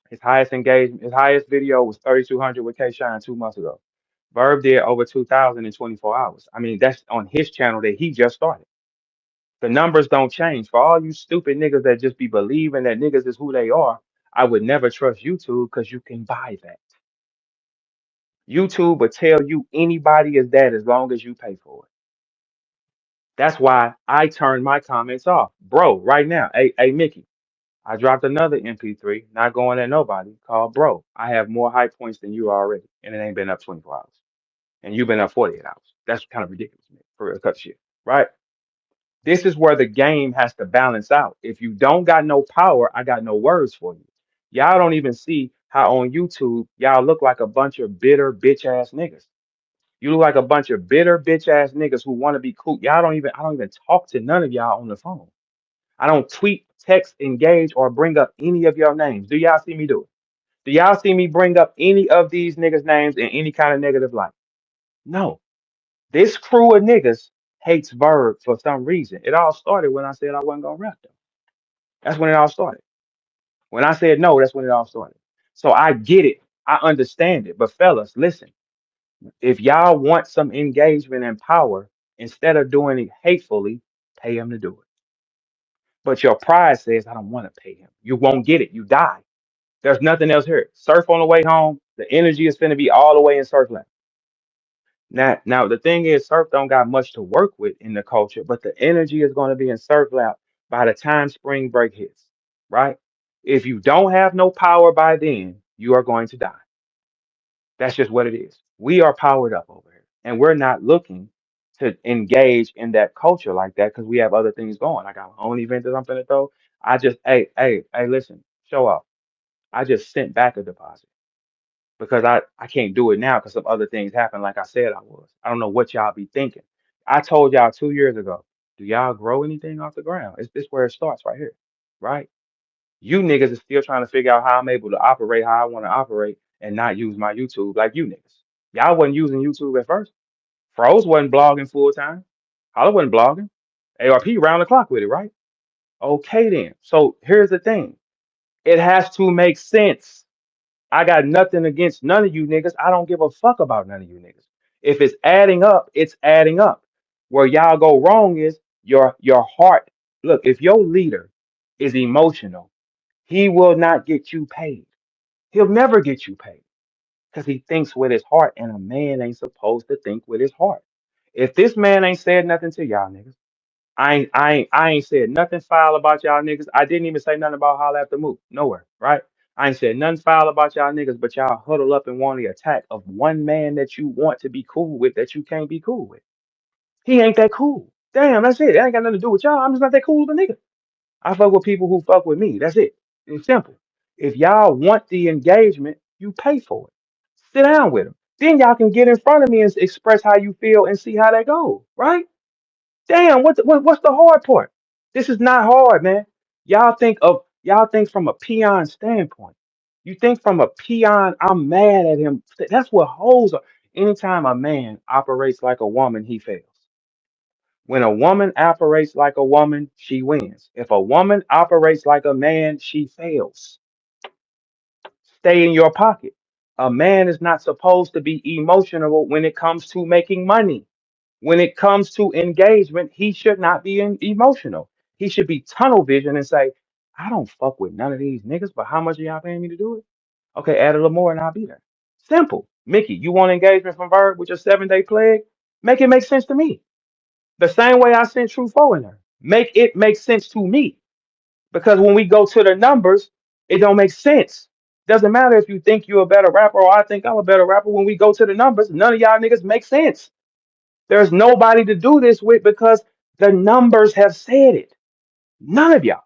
His highest engagement, his highest video was 3,200 with K Shine 2 months ago. Verb did over 2,000 in 24 hours. I mean, that's on his channel that he just started. The numbers don't change. For all you stupid niggas that just be believing that niggas is who they are, I would never trust YouTube because you can buy that. YouTube will tell you anybody is that as long as you pay for it. That's why I turn my comments off. Bro, right now, hey Mickey, I dropped another MP3, not going at nobody, called Bro. I have more high points than you already, and it ain't been up 24 hours. And you've been up 48 hours. That's kind of ridiculous man, for a cut shit, right? This is where the game has to balance out. If you don't got no power, I got no words for you. Y'all don't even see how on YouTube y'all look like a bunch of bitter bitch ass niggas. You look like a bunch of bitter bitch ass niggas who want to be cool. I don't even talk to none of y'all on the phone. I don't tweet, text, engage, or bring up any of your names. Do y'all see me do it? Do y'all see me bring up any of these niggas' names in any kind of negative light? No. This crew of niggas hates Verb for some reason. It all started when I said I wasn't gonna rap them. That's when it all started. When I said no, that's when it all started. So I get it. I understand it. But fellas, listen, if y'all want some engagement and power, instead of doing it hatefully, pay him to do it. But your pride says, I don't want to pay him. You won't get it. You die. There's nothing else here. Surf on the way home. The energy is going to be all the way in surf land. Now the thing is, surf don't got much to work with in the culture, but the energy is going to be in surf lab by the time spring break hits, right? If you don't have no power by then, you are going to die. That's just what it is. We are powered up over here, and we're not looking to engage in that culture like that because we have other things going. I got my own event that I'm gonna throw. Hey, listen, show off. I just sent back a deposit because I can't do it now because some other things happened. Like I said, I was. I don't know what y'all be thinking. I told y'all 2 years ago. Do y'all grow anything off the ground? It's this where it starts right here, right? You niggas is still trying to figure out how I'm able to operate how I want to operate and not use my YouTube like you niggas. Y'all wasn't using YouTube at first. Froze wasn't blogging full time. Holla wasn't blogging. ARP round the clock with it, right? Okay then. So here's the thing. It has to make sense. I got nothing against none of you niggas. I don't give a fuck about none of you niggas. If it's adding up, it's adding up. Where y'all go wrong is your heart. Look, if your leader is emotional, he will not get you paid. He'll never get you paid because he thinks with his heart, and a man ain't supposed to think with his heart. If this man ain't said nothing to y'all niggas, I ain't said nothing foul about y'all niggas. I didn't even say nothing about holla at the move. Nowhere, right? I ain't said nothing foul about y'all niggas, but y'all huddle up and want the attack of one man that you want to be cool with that you can't be cool with. He ain't that cool. Damn, that's it. It ain't got nothing to do with y'all. I'm just not that cool of a nigga. I fuck with people who fuck with me. That's it. It's simple. If y'all want the engagement, you pay for it. Sit down with them. Then y'all can get in front of me and express how you feel and see how that goes, right? Damn, what's the hard part? This is not hard, man. Y'all think from a peon standpoint. You think from a peon, I'm mad at him. That's what hoes are. Anytime a man operates like a woman, he fails. When a woman operates like a woman, she wins. If a woman operates like a man, she fails. stay in your pocket. A man is not supposed to be emotional when it comes to making money. When it comes to engagement, he should not be emotional. He should be tunnel vision and say, I don't fuck with none of these niggas, but how much are y'all paying me to do it? Okay, add a little more and I'll be there. Simple. Mickey, you want engagement from Verb with your 7-day plague? Make it make sense to me. The same way I sent True 4 in there. Make it make sense to me. Because when we go to the numbers, it don't make sense. Doesn't matter if you think you're a better rapper or I think I'm a better rapper. When we go to the numbers, none of y'all niggas make sense. There's nobody to do this with because the numbers have said it. None of y'all.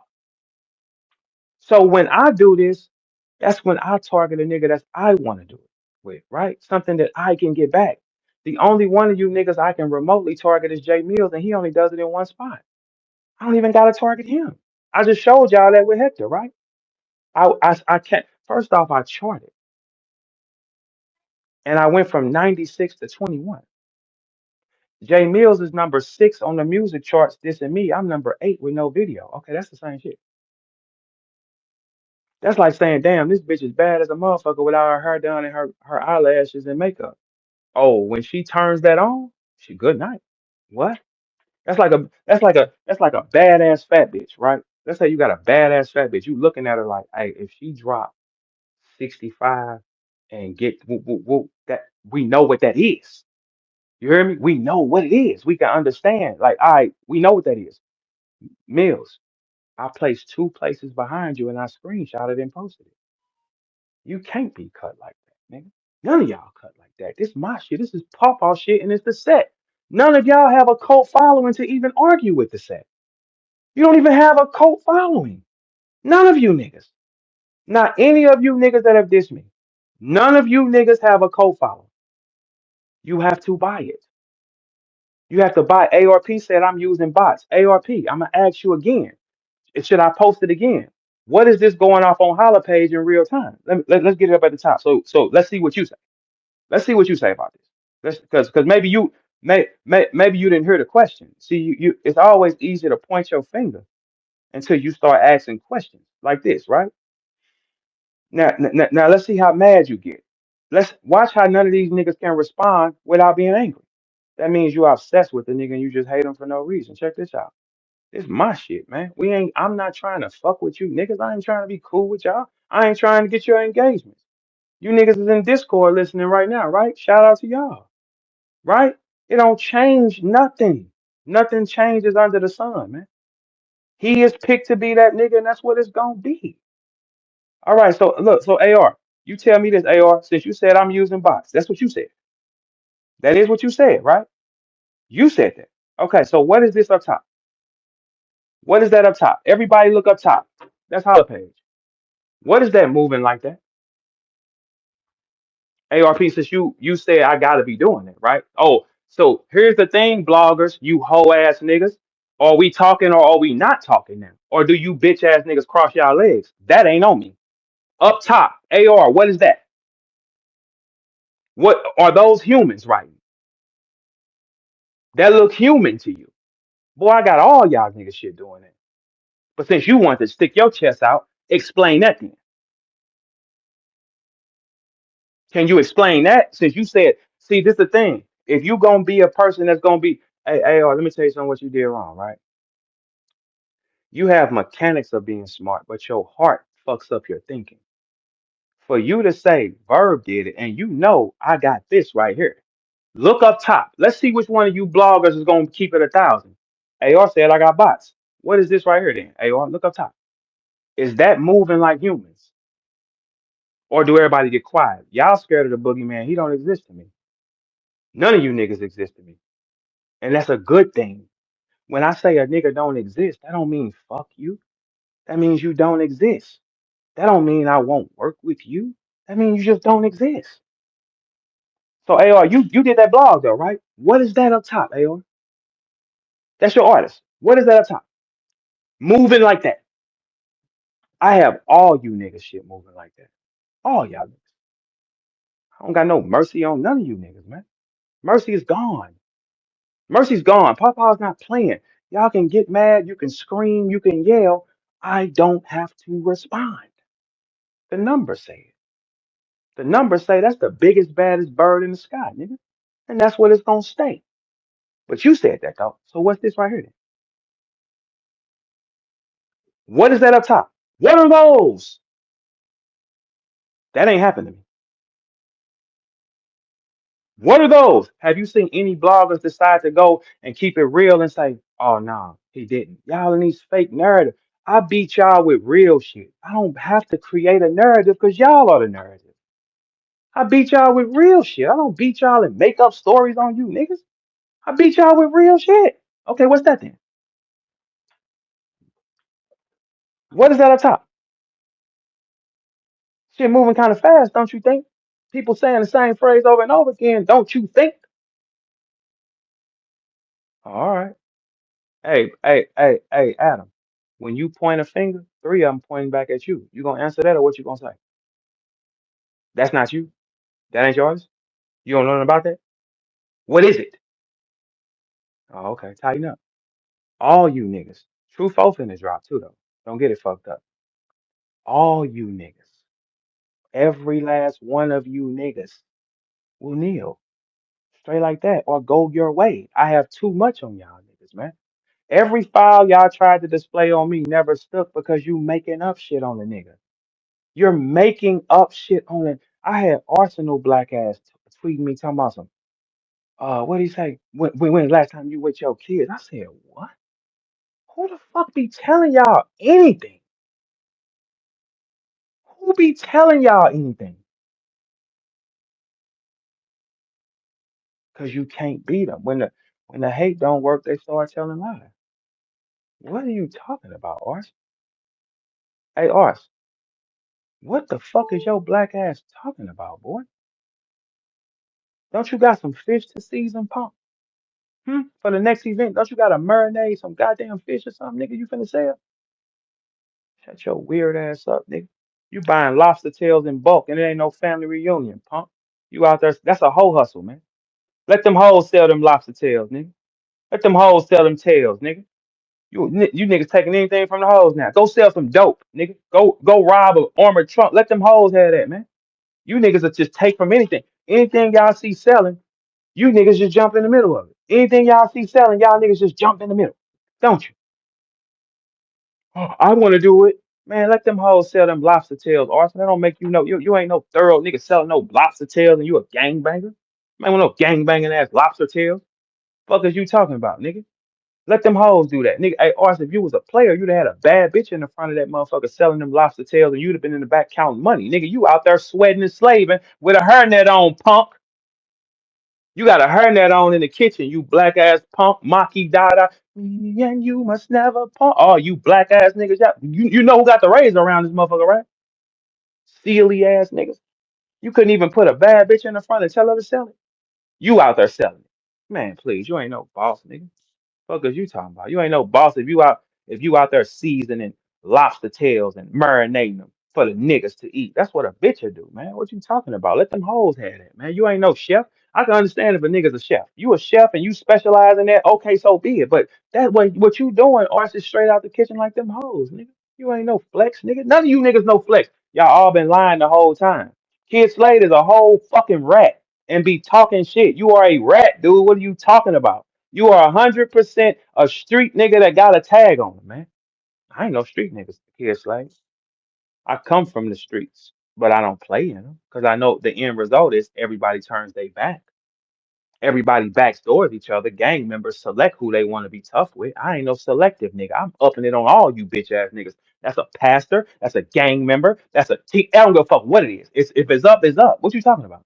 So when I do this, that's when I target a nigga that I want to do it with, right? Something that I can get back. The only one of you niggas I can remotely target is Jay Mills, and he only does it in one spot. I don't even gotta target him. I just showed y'all that with Hector, right? I can't. First off, I charted, and I went from 96 to 21. Jay Mills is number 6 on the music charts. This and me, I'm number 8 with no video. Okay, that's the same shit. That's like saying, damn, this bitch is bad as a motherfucker without her hair done and her eyelashes and makeup. Oh, when she turns that on, she good night. What? That's like a badass fat bitch, right? Let's say you got a badass fat bitch. You looking at her like, hey, if she drop 65 and get whoop, whoop, whoop, that we know what that is. You hear me? We know what it is. We can understand. Like, all right, we know what that is. Mills, I placed 2 places behind you and I screenshotted and posted it. You can't be cut like that, nigga. None of y'all cut like that. This my shit. This is pawpaw shit and it's the set. None of y'all have a cult following to even argue with the set. You don't even have a cult following. None of you niggas. Not any of you niggas that have dissed me. None of you niggas have a cult following. You have to buy it. You have to buy. ARP said I'm using bots. ARP, I'm gonna ask you again. Should I post it again? What is this going off on Holla page in real time? Let's get it up at the top. So let's see what you say. Let's see what you say about this. Let's because maybe you didn't hear the question. See, you it's always easy to point your finger until you start asking questions like this, right? Now let's see how mad you get. Let's watch how none of these niggas can respond without being angry. That means you're obsessed with the nigga and you just hate him for no reason. Check this out. This my shit, man. I'm not trying to fuck with you niggas. I ain't trying to be cool with y'all. I ain't trying to get your engagement. You niggas is in Discord listening right now, right? Shout out to y'all, right? It don't change nothing. Nothing changes under the sun, man. He is picked to be that nigga, and that's what it's gonna be. All right, so look, so AR, you tell me this, AR, since you said I'm using bots. That's what you said. That is what you said, right? You said that. Okay, so what is this up top? What is that up top? Everybody look up top. That's Holla page. What is that moving like that? ARP, since you said I gotta be doing it, right? Oh, so here's the thing, bloggers, you hoe ass niggas. Are we talking or are we not talking now? Or do you bitch ass niggas cross y'all legs? That ain't on me. Up top, AR, what is that? What are those humans writing? That look human to you. Boy, I got all y'all niggas shit doing it. But since you want to stick your chest out, explain that then. Can you explain that? Since you said, see, this is the thing. If you gonna be a person that's gonna be, hey, let me tell you something what you did wrong, right? You have mechanics of being smart, but your heart fucks up your thinking. For you to say Verb did it, and you know I got this right here. Look up top. Let's see which one of you bloggers is gonna keep it 1,000. AR said I got bots. What is this right here then? AR, look up top. Is that moving like humans? Or do everybody get quiet? Y'all scared of the boogeyman. He don't exist to me. None of you niggas exist to me. And that's a good thing. When I say a nigga don't exist, that don't mean fuck you. That means you don't exist. That don't mean I won't work with you. That means you just don't exist. So AR, you did that blog though, right? What is that up top, AR? That's your artist. What is that up top? Moving like that. I have all you niggas shit moving like that. All y'all niggas. I don't got no mercy on none of you niggas, man. Mercy is gone. Mercy's gone. Papa's not playing. Y'all can get mad, you can scream, you can yell. I don't have to respond. The numbers say it. The numbers say that's the biggest, baddest bird in the sky, nigga. And that's what it's gonna stay. But you said that though. So what's this right here then? What is that up top? What are those? That ain't happened to me. What are those? Have you seen any bloggers decide to go and keep it real and say, oh no, he didn't. Y'all in these fake narratives. I beat y'all with real shit. I don't have to create a narrative because y'all are the narrative. I beat y'all with real shit. I don't beat y'all and make up stories on you niggas. I beat y'all with real shit. Okay, what's that then? What is that up top? Shit moving kind of fast, don't you think? People saying the same phrase over and over again, don't you think? All right. Hey, Adam. When you point a finger, three of them pointing back at you. You gonna answer that or what you gonna say? That's not you. That ain't yours. You don't know nothing about that. What is it? Oh, okay. Tighten up. All you niggas. True four finna drop too though. Don't get it fucked up. All you niggas. Every last one of you niggas will kneel straight like that or go your way. I have too much on y'all niggas, man. Every file y'all tried to display on me never stuck because you making up shit on the nigga. You're making up shit on it. I had Arsenal black ass tweeting me talking about some what did he say? When last time you with your kids? I said, what? Who the fuck be telling y'all anything? Who be telling y'all anything? Cause you can't beat them. When the hate don't work, they start telling lies. What are you talking about, Ars? Hey Ars, what the fuck is your black ass talking about, boy? Don't you got some fish to season, pump? For the next event, don't you got to marinate some goddamn fish or something, nigga? You finna sell? Shut your weird ass up, nigga. You buying lobster tails in bulk and it ain't no family reunion, punk. You out there, that's a hoe hustle, man. Let them hoes sell them lobster tails, nigga. Let them hoes sell them tails, nigga. You niggas taking anything from the hoes now. Go sell some dope, nigga. Go rob a armored trunk. Let them hoes have that, man. You niggas will just take from anything. Anything y'all see selling, you niggas just jump in the middle of it. Anything y'all see selling, y'all niggas just jump in the middle. Don't you? Oh, I want to do it. Man, let them hoes sell them lobster tails, Arson. That don't make you know you ain't no thorough nigga selling no lobster tails and you a gangbanger. Man, with no gangbanging ass lobster tails. Fuck is you talking about, nigga? Let them hoes do that. Nigga, hey, Arson, if you was a player, you'd have had a bad bitch in the front of that motherfucker selling them lobster tails and you'd have been in the back counting money. Nigga, you out there sweating and slaving with a hairnet on, punk. You got a hairnet on in the kitchen, you black ass punk, Maki Dada. And you must never punk. Oh, you black ass niggas. Yeah. You know who got the razor around this motherfucker, right? Steely ass niggas. You couldn't even put a bad bitch in the front and tell her to sell it. You out there selling it. Man, please, you ain't no boss, nigga. Fuck is you talking about? You ain't no boss if you out there seasoning lobster tails and marinating them for the niggas to eat. That's what a bitch would do, man. What you talking about? Let them hoes have that, man. You ain't no chef. I can understand if a nigga's a chef. You a chef and you specialize in that, okay, so be it. But that way what you doing arse is straight out the kitchen like them hoes, nigga. You ain't no flex, nigga. None of you niggas no flex. Y'all all been lying the whole time. Kyd Slade is a whole fucking rat and be talking shit. You are a rat, dude. What are you talking about? You are 100% a street nigga that got a tag on him, man. I ain't no street niggas, Kyd Slade. I come from the streets, but I don't play in them because I know the end result is everybody turns their back. Everybody backdoors each other. Gang members select who they want to be tough with. I ain't no selective nigga. I'm upping it on all you bitch ass niggas. That's a pastor. That's a gang member. That's a T. I don't give a fuck what it is. If it's up, it's up. What you talking about?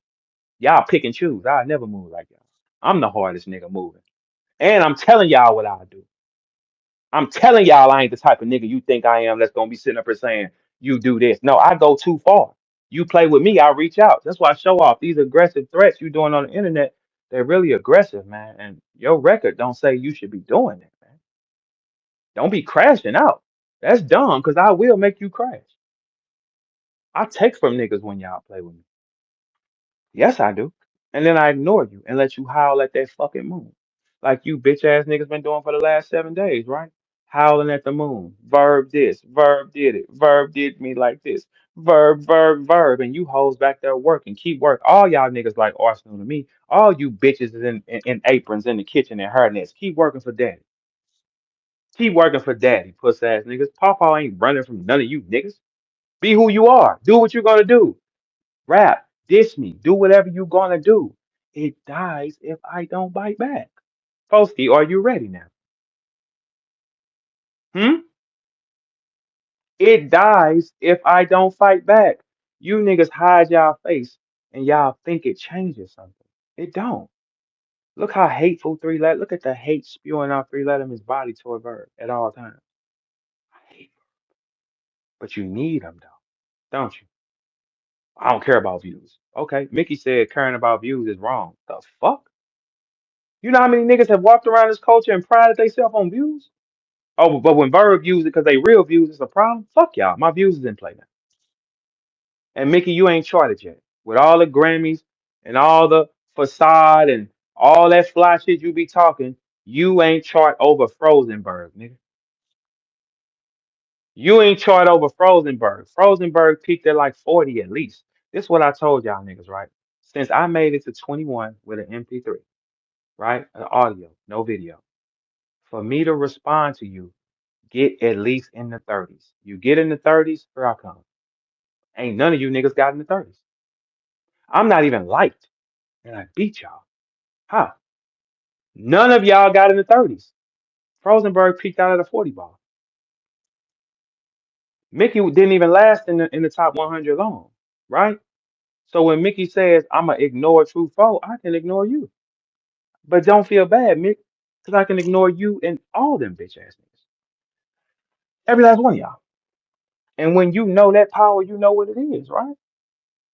Y'all pick and choose. I never move like y'all. I'm the hardest nigga moving. And I'm telling y'all what I do. I'm telling y'all I ain't the type of nigga you think I am that's gonna be sitting up here saying you do this. No, I go too far. You play with me, I reach out. That's why I show off these aggressive threats you doing on the internet. They're really aggressive, man. And your record don't say you should be doing it, man. Don't be crashing out. That's dumb because I will make you crash. I take from niggas when y'all play with me. Yes, I do. And then I ignore you and let you howl at that fucking moon. Like you bitch ass niggas been doing for the last 7 days, right? howling at the moon. Verb this, Verb did it, Verb did me like this. Verb, and you hoes back there working, keep work. All y'all niggas like Arsenal to me. All you bitches is in aprons in the kitchen and hairnets. Keep working for daddy. Keep working for daddy, puss ass niggas. Papa ain't running from none of you niggas. Be who you are. Do what you're gonna do. Rap, diss me, do whatever you're gonna do. It dies if I don't bite back. Posty, are you ready now? Hmm? It dies if I don't fight back. You niggas hide y'all face and y'all think it changes something. It don't. Look how hateful three let look at the hate spewing out three Letterman's body toward Verb at all times. I hate, but you need them though, don't you? I don't care about views. Okay, Mickey said caring about views is wrong. The fuck? You know how many niggas have walked around this culture and prided themselves on views? Oh, but when Verb use it because they real views, it's a problem. Fuck y'all. My views is in play now. And Mickey, you ain't charted yet. With all the Grammys and all the facade and all that fly shit you be talking, you ain't chart over Frozenberg, nigga. You ain't chart over Frozenberg. Frozenberg peaked at like 40 at least. This is what I told y'all niggas, right? Since I made it to 21 with an MP3, right? An audio, no video. For me to respond to you, get at least in the 30s. You get in the 30s, here I come. Ain't none of you niggas got in the 30s. I'm not even liked, and I beat y'all. How? None of y'all got in the 30s. Frozenberg peaked out at a 40 ball. Mickey didn't even last in the top 100 long, right? So when Mickey says I'ma ignore True Foe, I can ignore you. But don't feel bad, Mick, because I can ignore you and all them bitch ass niggas. Every last one of y'all. And when you know that power, you know what it is, right?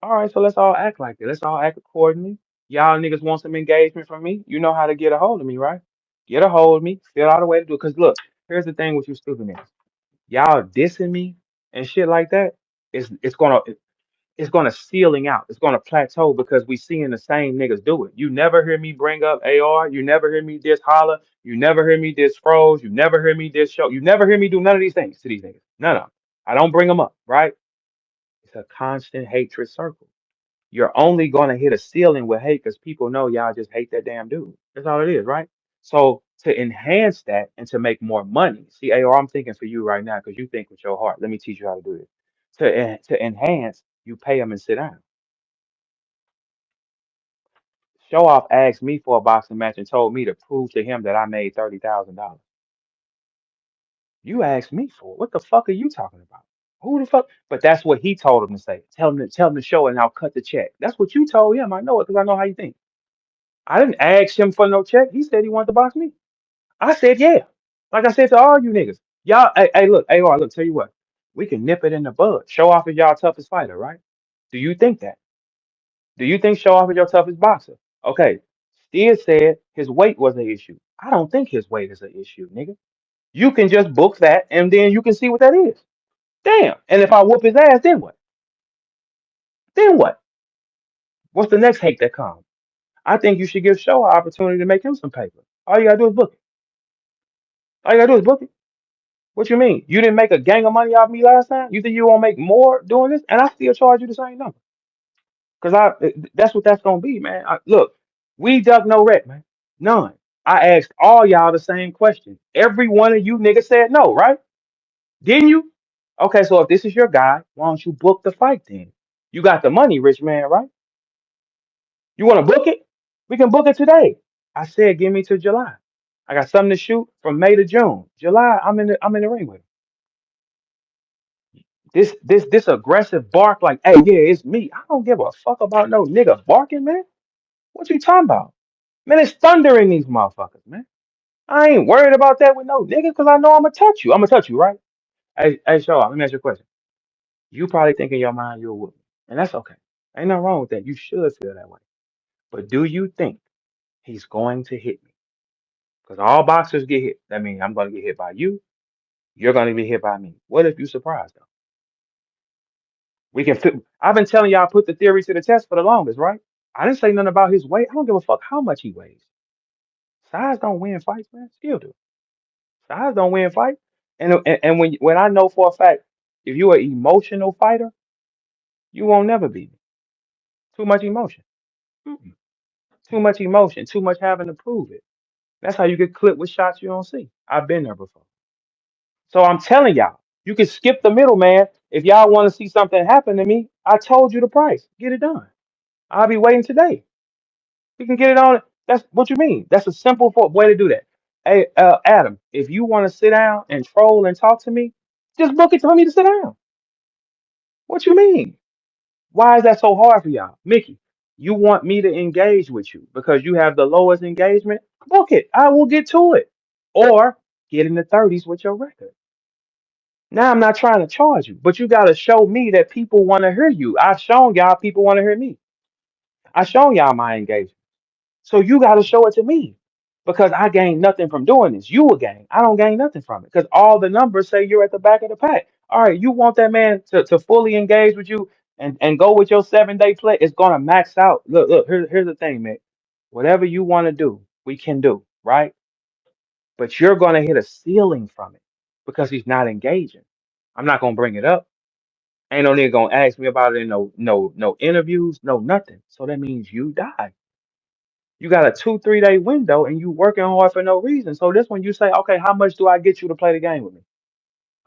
All right, so let's all act like it. Let's all act accordingly. Y'all niggas want some engagement from me. You know how to get a hold of me, right? Get a hold of me. Figure out a way to do it. Cause look, here's the thing with you stupid niggas. Y'all dissing me and shit like that. It's gonna ceiling out. It's gonna plateau because we seeing the same niggas do it. You never hear me bring up AR. You never hear me diss Holla. You never hear me diss Froze. You never hear me diss Show. You never hear me do none of these things to these niggas. None of them. I don't bring them up, right? It's a constant hatred circle. You're only going to hit a ceiling with hate because people know y'all just hate that damn dude. That's all it is, right? So to enhance that and to make more money, see, AR, I'm thinking for you right now because you think with your heart. Let me teach you how to do this. To enhance, you pay them and sit down. Showoff asked me for a boxing match and told me to prove to him that I made $30,000. You asked me for it. What the fuck are you talking about? Who the fuck? But that's what he told him to say. Tell him to show it and I'll cut the check. That's what you told him. I know it because I know how you think. I didn't ask him for no check. He said he wanted to box me. I said, yeah. Like I said to all you niggas. Y'all, look, AR, look, tell you what. We can nip it in the bud. Showoff is y'all toughest fighter, right? Do you think that? Do you think Showoff is your toughest boxer? Okay. Steer said his weight was an issue. I don't think his weight is an issue, nigga. You can just book that and then you can see what that is. Damn. And if I whoop his ass, then what? Then what? What's the next hate that comes? I think you should give Show an opportunity to make him some paper. All you gotta do is book it. All you gotta do is book it. What you mean? You didn't make a gang of money off me last time? You think you won't make more doing this? And I still charge you the same number. Cause that's what that's gonna be, man. Look, we duck no wreck, man. None. I asked all y'all the same question. Every one of you niggas said no, right? Didn't you? Okay, so if this is your guy, why don't you book the fight then? You got the money, rich man, right? You want to book it? We can book it today. I said, give me to July. I got something to shoot from May to June. July, I'm in the ring with him. This aggressive bark, like, hey, yeah, it's me. I don't give a fuck about no nigga barking, man. What you talking about? Man, it's thunder in these motherfuckers, man. I ain't worried about that with no nigga because I know I'm gonna touch you. I'm gonna touch you, right? Hey, show up. Let me ask you a question. You probably think in your mind you're with me, and that's okay. Ain't nothing wrong with that. You should feel that way. But do you think he's going to hit me? Because all boxers get hit. That means I'm going to get hit by you. You're going to be hit by me. What if you surprised though? We can. I've been telling y'all put the theory to the test for the longest, right? I didn't say nothing about his weight. I don't give a fuck how much he weighs. Size don't win fights, man. Still do. Size don't win fights. And when I know for a fact, if you're an emotional fighter, you won't never beat me. Too much emotion. Mm-mm. Too much emotion. Too much having to prove it. That's how you get clipped with shots you don't see. I've been there before. So I'm telling y'all, you can skip the middleman. If y'all want to see something happen to me, I told you the price. Get it done. I'll be waiting today. We can get it on. That's what you mean. That's a simple way to do that. Hey, Adam, if you want to sit down and troll and talk to me, just book it for me to sit down. What you mean? Why is that so hard for y'all? Mickey, you want me to engage with you because you have the lowest engagement? Book it. I will get to it. Or get in the 30s with your record. Now I'm not trying to charge you, but you got to show me that people want to hear you. I've shown y'all people want to hear me. I've shown y'all my engagement. So you got to show it to me because I gain nothing from doing this. You will gain. I don't gain nothing from it because all the numbers say you're at the back of the pack. All right, you want that man to fully engage with you and go with your 7 day play. It's going to max out. Look, here's the thing, man. Whatever you want to do, we can do, right? But you're going to hit a ceiling from it because he's not engaging. I'm not going to bring it up. Ain't no nigga gonna ask me about it in no interviews, no nothing. So that means you die. You got a 2 3 day window and you working hard for no reason. So this one you say, okay, how much do I get you to play the game with me?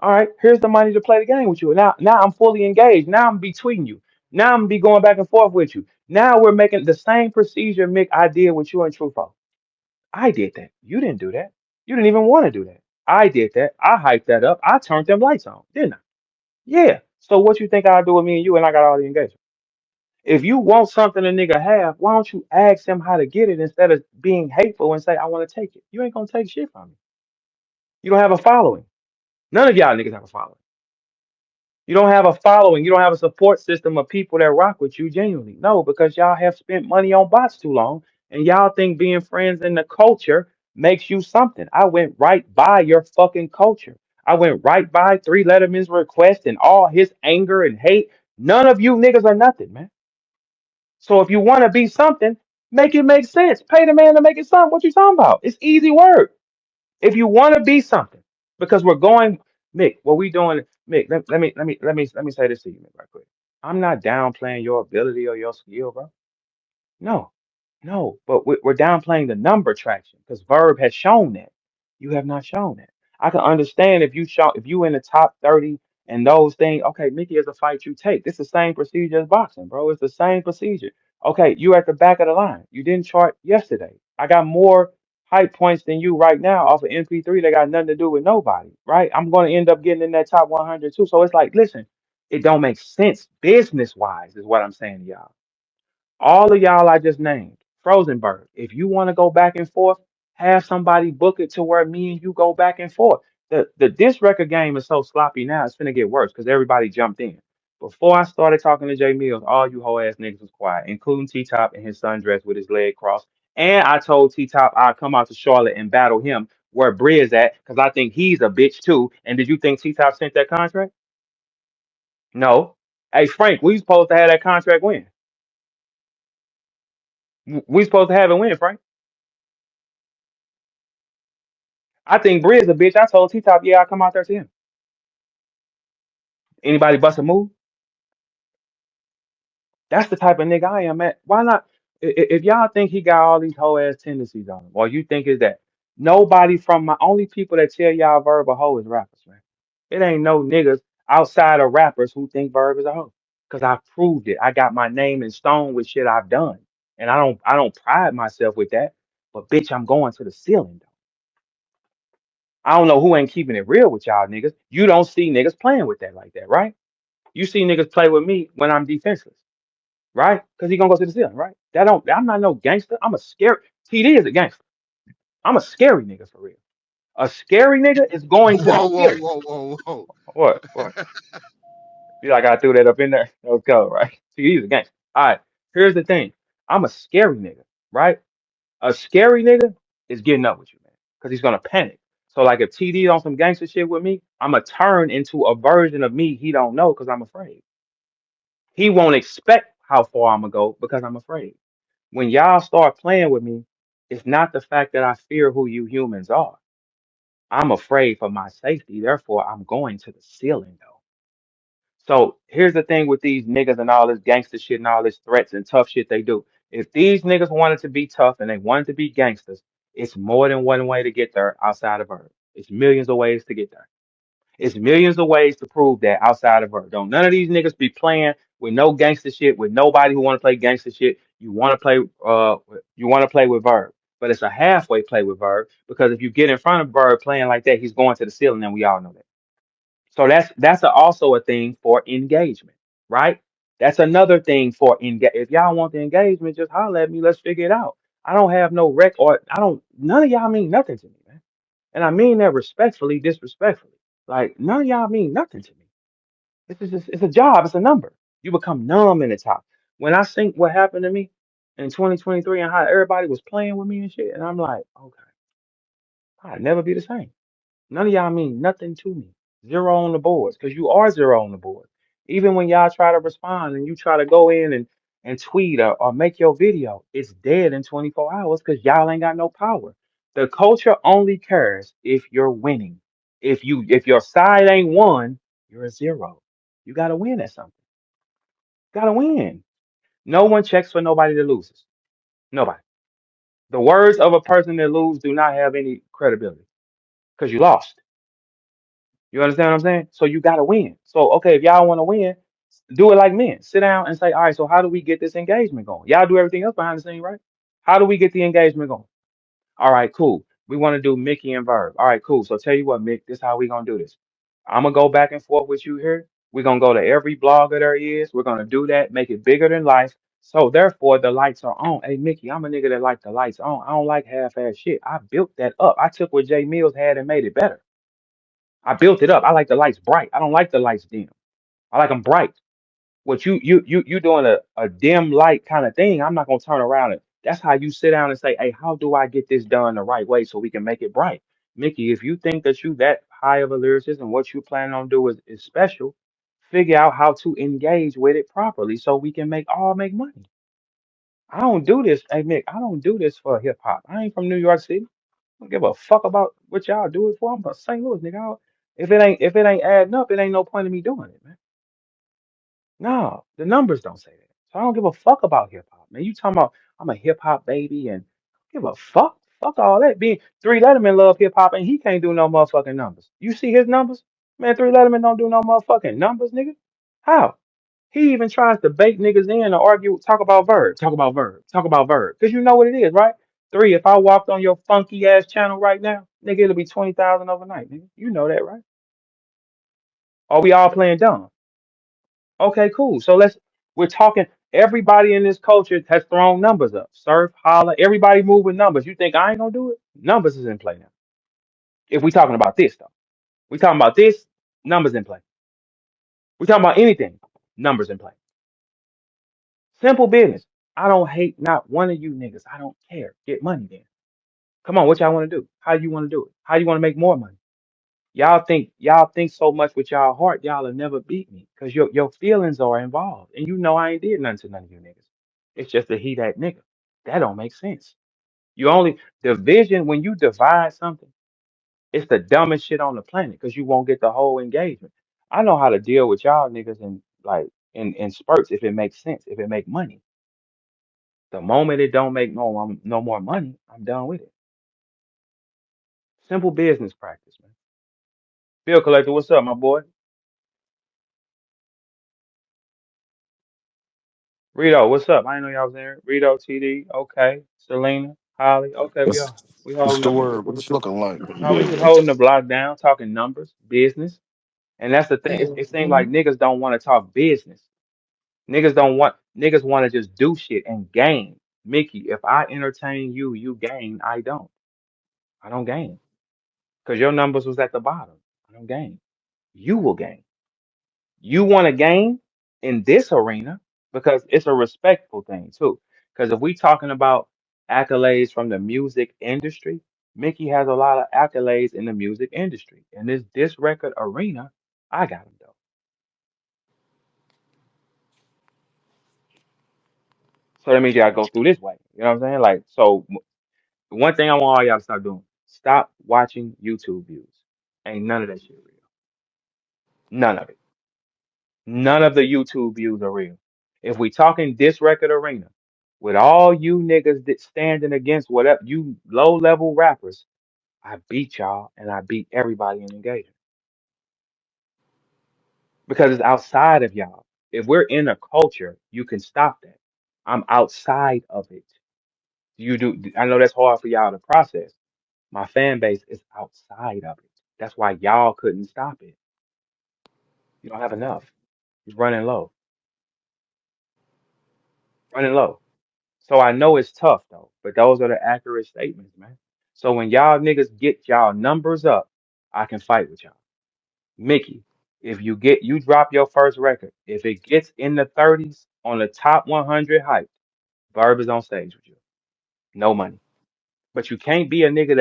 All right, here's the money to play the game with you. Now I'm fully engaged. Now I'm between you. Now I'm be going back and forth with you. Now we're making the same procedure, Mick, I did with you and Truffaut. I did that. You didn't do that. You didn't even want to do that. I did that. I hyped that up. I turned them lights on, didn't I? Yeah. So what you think I'll do with me and you and I got all the engagement? If you want something a nigga have, why don't you ask him how to get it instead of being hateful and say, I want to take it? You ain't gonna take shit from me. You don't have a following. None of y'all niggas have a following. You don't have a following. You don't have a support system of people that rock with you genuinely. No, because y'all have spent money on bots too long and y'all think being friends in the culture makes you something. I went right by your fucking culture. I went right by Three Letterman's request and all his anger and hate. None of you niggas are nothing, man. So if you want to be something, make it make sense. Pay the man to make it something. What you talking about? It's easy work. If you want to be something, because we're going, Mick, what we doing, Mick, let me say this to you, Mick, right quick. I'm not downplaying your ability or your skill, bro. No, no, but we're downplaying the number traction because Verb has shown that. You have not shown that. I can understand if you in the top 30 and those things, okay, Mickey is a fight you take. It's the same procedure as boxing, bro. It's the same procedure. Okay, you at the back of the line. You didn't chart yesterday. I got more hype points than you right now off of MP3 that got nothing to do with nobody, right? I'm going to end up getting in that top 100 too. So it's like, listen, it don't make sense business wise, is what I'm saying to y'all. All of y'all I just named, Frozenberg. If you want to go back and forth, have somebody book it to where me and you go back and forth. The this record game is so sloppy now, it's gonna get worse because everybody jumped in. Before I started talking to Jay Mills, all you hoe ass niggas was quiet, including T Top in his sundress with his leg crossed. And I told T Top I'd come out to Charlotte and battle him where Briz at, because I think he's a bitch too. And did you think T Top sent that contract? No. Hey Frank, we supposed to have that contract when? We supposed to have it when, Frank? I think Briz a bitch. I told T Top, yeah, I'll come out there to him. Anybody bust a move? That's the type of nigga I am, man. Why not? If y'all think he got all these whole ass tendencies on him, or you think is that nobody from my only people that tell y'all Verb a hoe is rappers, man. It ain't no niggas outside of rappers who think Verb is a hoe. Cause I proved it. I got my name in stone with shit I've done. And I don't pride myself with that. But bitch, I'm going to the ceiling though. I don't know who ain't keeping it real with y'all niggas. You don't see niggas playing with that like that, right? You see niggas play with me when I'm defenseless, right? Because he gonna go to the ceiling, right? That don't. I'm not no gangster. I'm a scary. TD is a gangster. I'm a scary nigga for real. A scary nigga is going to the Whoa, whoa, ceiling. whoa, whoa, whoa. What? What? You like I threw that up in there? Let's go, right? TD is a gangster. All right. Here's the thing. I'm a scary nigga, right? A scary nigga is getting up with you, man, because he's gonna panic. So like if TD on some gangster shit with me, I'ma turn into a version of me he don't know because I'm afraid. He won't expect how far I'm gonna go because I'm afraid. When y'all start playing with me, it's not the fact that I fear who you humans are. I'm afraid for my safety. Therefore, I'm going to the ceiling though. So here's the thing with these niggas and all this gangster shit and all this threats and tough shit they do. If these niggas wanted to be tough and they wanted to be gangsters, it's more than one way to get there outside of Verb. It's millions of ways to get there. It's millions of ways to prove that outside of Verb. Don't none of these niggas be playing with no gangster shit with nobody who want to play gangster shit. You want to play with Verb. But it's a halfway play with Verb because if you get in front of Verb playing like that, he's going to the ceiling and we all know that. So also a thing for engagement, right? That's another thing for engage. If y'all want the engagement, just holler at me. Let's figure it out. I don't have no rec or I don't. None of y'all mean nothing to me, man. And I mean that respectfully, disrespectfully. Like none of y'all mean nothing to me. It's a job. It's a number. You become numb in the top. When I think what happened to me in 2023 and how everybody was playing with me and shit, and I'm like, okay, I'd never be the same. None of y'all mean nothing to me. Zero on the boards, because you are zero on the board. Even when y'all try to respond and you try to go in and tweet or make your video, it's dead in 24 hours because y'all ain't got no power. The culture only cares if you're winning. If your side ain't won, you're a zero. You gotta win at something. Gotta win. No one checks for nobody that loses. Nobody. The words of a person that loses do not have any credibility because you lost. You understand what I'm saying? So you got to win. So, okay, if y'all want to win, do it like men. Sit down and say, all right, so how do we get this engagement going? Y'all do everything else behind the scene, right? How do we get the engagement going? All right, cool. We want to do Mickey and Verb. All right, cool. So tell you what, Mick, this is how we going to do this. I'm going to go back and forth with you here. We're going to go to every blogger there is. We're going to do that, make it bigger than life. So therefore, the lights are on. Hey, Mickey, I'm a nigga that like the lights on. I don't like half-ass shit. I built that up. I took what Jay Mills had and made it better. I built it up. I like the lights bright. I don't like the lights dim. I like them bright. What you doing a dim light kind of thing? I'm not gonna turn around and that's how you sit down and say, hey, how do I get this done the right way so we can make it bright? Mickey, if you think that you that high of a lyricist and what you plan on do is special, figure out how to engage with it properly so we can make money. I don't do this, hey Mick, I don't do this for hip hop. I ain't from New York City. I don't give a fuck about what y'all do it for. I'm from St. Louis, nigga. If it ain't adding up, it ain't no point in me doing it, man. No, the numbers don't say that. So I don't give a fuck about hip hop, man. You talking about I'm a hip hop baby and give a fuck? Fuck all that. Being Three Letterman love hip hop and he can't do no motherfucking numbers. You see his numbers? Man, Three Letterman don't do no motherfucking numbers, nigga. How? He even tries to bait niggas in to argue, talk about Verb, talk about Verb, talk about Verb. Because you know what it is, right? Three, if I walked on your funky ass channel right now, nigga, it'll be 20,000 overnight, nigga. You know that, right? Are we all playing dumb? Okay, cool. We're talking, everybody in this culture has thrown numbers up. Surf, holla, everybody move with numbers. You think I ain't gonna do it? Numbers is in play now. If we talking about this, though. We talking about this, numbers in play. We talking about anything, numbers in play. Simple business. I don't hate not one of you niggas. I don't care. Get money then. Come on, what y'all want to do? How you want to do it? How you want to make more money? Y'all think so much with y'all heart, y'all will never beat me. Cause your feelings are involved. And you know I ain't did nothing to none of you niggas. It's just that he that nigga. That don't make sense. You only division when you divide something, it's the dumbest shit on the planet because you won't get the whole engagement. I know how to deal with y'all niggas in spurts if it makes sense, if it make money. The moment it don't make no more money, I'm done with it. Simple business practice, man. Bill collector, what's up, my boy? Rito, what's up? I didn't know y'all was there. Rito, TD, okay. Selena, Holly, okay. We What's all we what's holding the the word? What it's looking like? no, we just holding the block down, talking numbers, business, and that's the thing. It seems like niggas don't want to talk business. Niggas want to just do shit and gain. Mickey, if I entertain you, you gain. I don't. I don't gain because your numbers was at the bottom. I don't gain. You will gain. You want to gain in this arena because it's a respectful thing too. Because if we talking about accolades from the music industry, Mickey has a lot of accolades in the music industry. In this record arena, I got him though. So that means you gotta go through this way. You know what I'm saying? Like, so one thing I want all y'all to start doing. Stop watching YouTube views. Ain't none of that shit real. None of it. None of the YouTube views are real. If we talking this record arena, with all you niggas that standing against whatever you low level rappers, I beat y'all and I beat everybody in engagement because it's outside of y'all. If we're in a culture, you can stop that. I'm outside of it. You do. I know that's hard for y'all to process. My fan base is outside of it. That's why y'all couldn't stop it. You don't have enough. It's running low. So I know it's tough though, but those are the accurate statements, man. So when y'all niggas get y'all numbers up, I can fight with y'all. Mickey, if you drop your first record, if it gets in the 30s on the top 100 hype, Verb is on stage with you. No money. But you can't be a nigga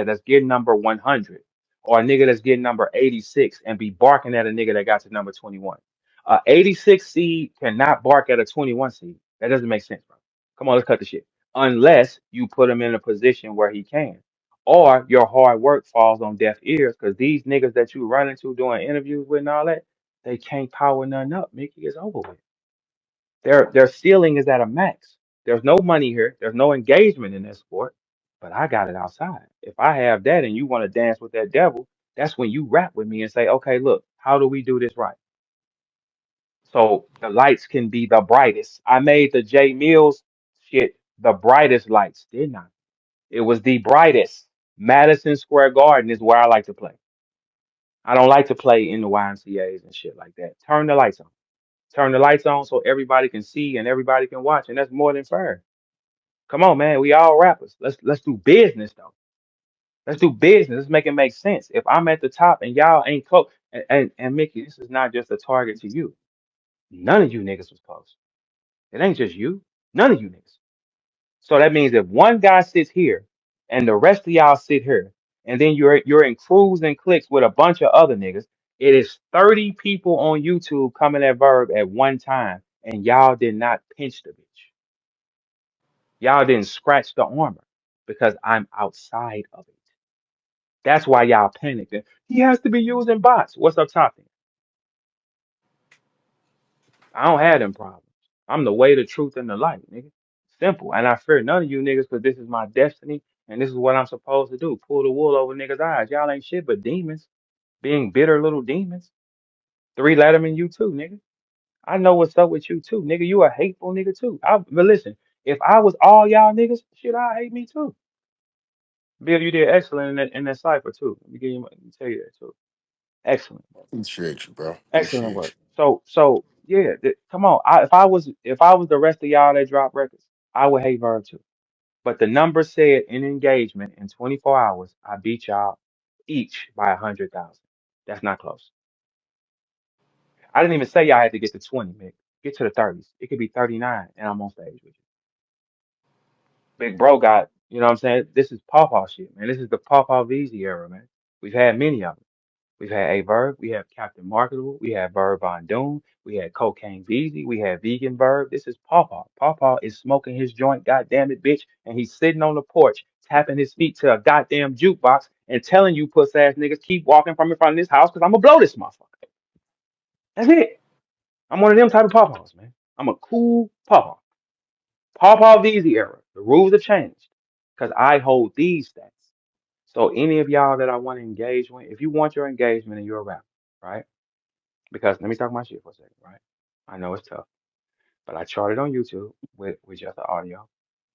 that's getting number 100 or a nigga that's getting number 86 and be barking at a nigga that got to number 21. A 86 seed cannot bark at a 21 seed. That doesn't make sense, bro. Come on, let's cut the shit. Unless you put him in a position where he can. Or your hard work falls on deaf ears because these niggas that you run into doing interviews with and all that, they can't power nothing up. Mickey, it's over with. Their ceiling is at a max. There's no money here. There's no engagement in this sport. But I got it outside. If I have that and you want to dance with that devil, that's when you rap with me and say, okay, look, how do we do this right? So the lights can be the brightest. I made the J Mills shit the brightest lights, didn't I? It was the brightest. Madison Square Garden is where I like to play. I don't like to play in the YMCA's and shit like that. Turn the lights on. Turn the lights on so everybody can see and everybody can watch, and that's more than fair. Come on, man. We all rappers. Let's do business though. Let's do business. Let's make it make sense. If I'm at the top and y'all ain't close, and Mickey, this is not just a target to you. None of you niggas was close. It ain't just you. None of you niggas. So that means if one guy sits here and the rest of y'all sit here, and then you're in crews and cliques with a bunch of other niggas, it is 30 people on YouTube coming at Verb at one time, and y'all did not pinch the bitch. Y'all didn't scratch the armor because I'm outside of it. That's why y'all panicked. He has to be using bots. What's up top then? I don't have them problems. I'm the way, the truth, and the light, nigga. Simple. And I fear none of you niggas because this is my destiny and this is what I'm supposed to do. Pull the wool over niggas' eyes. Y'all ain't shit but demons. Being bitter little demons. Three Letterman, you too, nigga. I know what's up with you too, nigga. You a hateful nigga too. But listen, if I was all y'all niggas, shit, I hate me too. Bill, you did excellent in that cipher too. Let me tell you that too. Excellent work. Appreciate you, bro. Excellent Appreciate work. you. So yeah, come on. If I was the rest of y'all that drop records, I would hate Verb too. But the number said in engagement in 24 hours, I beat y'all each by 100,000. That's not close. I didn't even say y'all had to get to 20, man. Get to the 30s. It could be 39, and I'm on stage with you. Big bro got, you know what I'm saying? This is Pawpaw shit, man. This is the Pawpaw VZ era, man. We've had many of them. We've had A Verb, we have Captain Marketable, we have Verb Von Doom, we had Cocaine Beezy, we had Vegan Verb. This is Pawpaw. Pawpaw is smoking his joint, goddamn it, bitch, and he's sitting on the porch, tapping his feet to a goddamn jukebox and telling you puss ass niggas keep walking from in front of this house because I'm gonna blow this motherfucker. That's it. I'm one of them type of Pawpaws, man. I'm a cool Pawpaw. Pawpaw VZ era. The rules have changed because I hold these stats. So any of y'all that I want to engage with, if you want your engagement and you're a rapper, right? Because let me talk my shit for a second, right? I know it's tough, but I charted on YouTube with just the audio.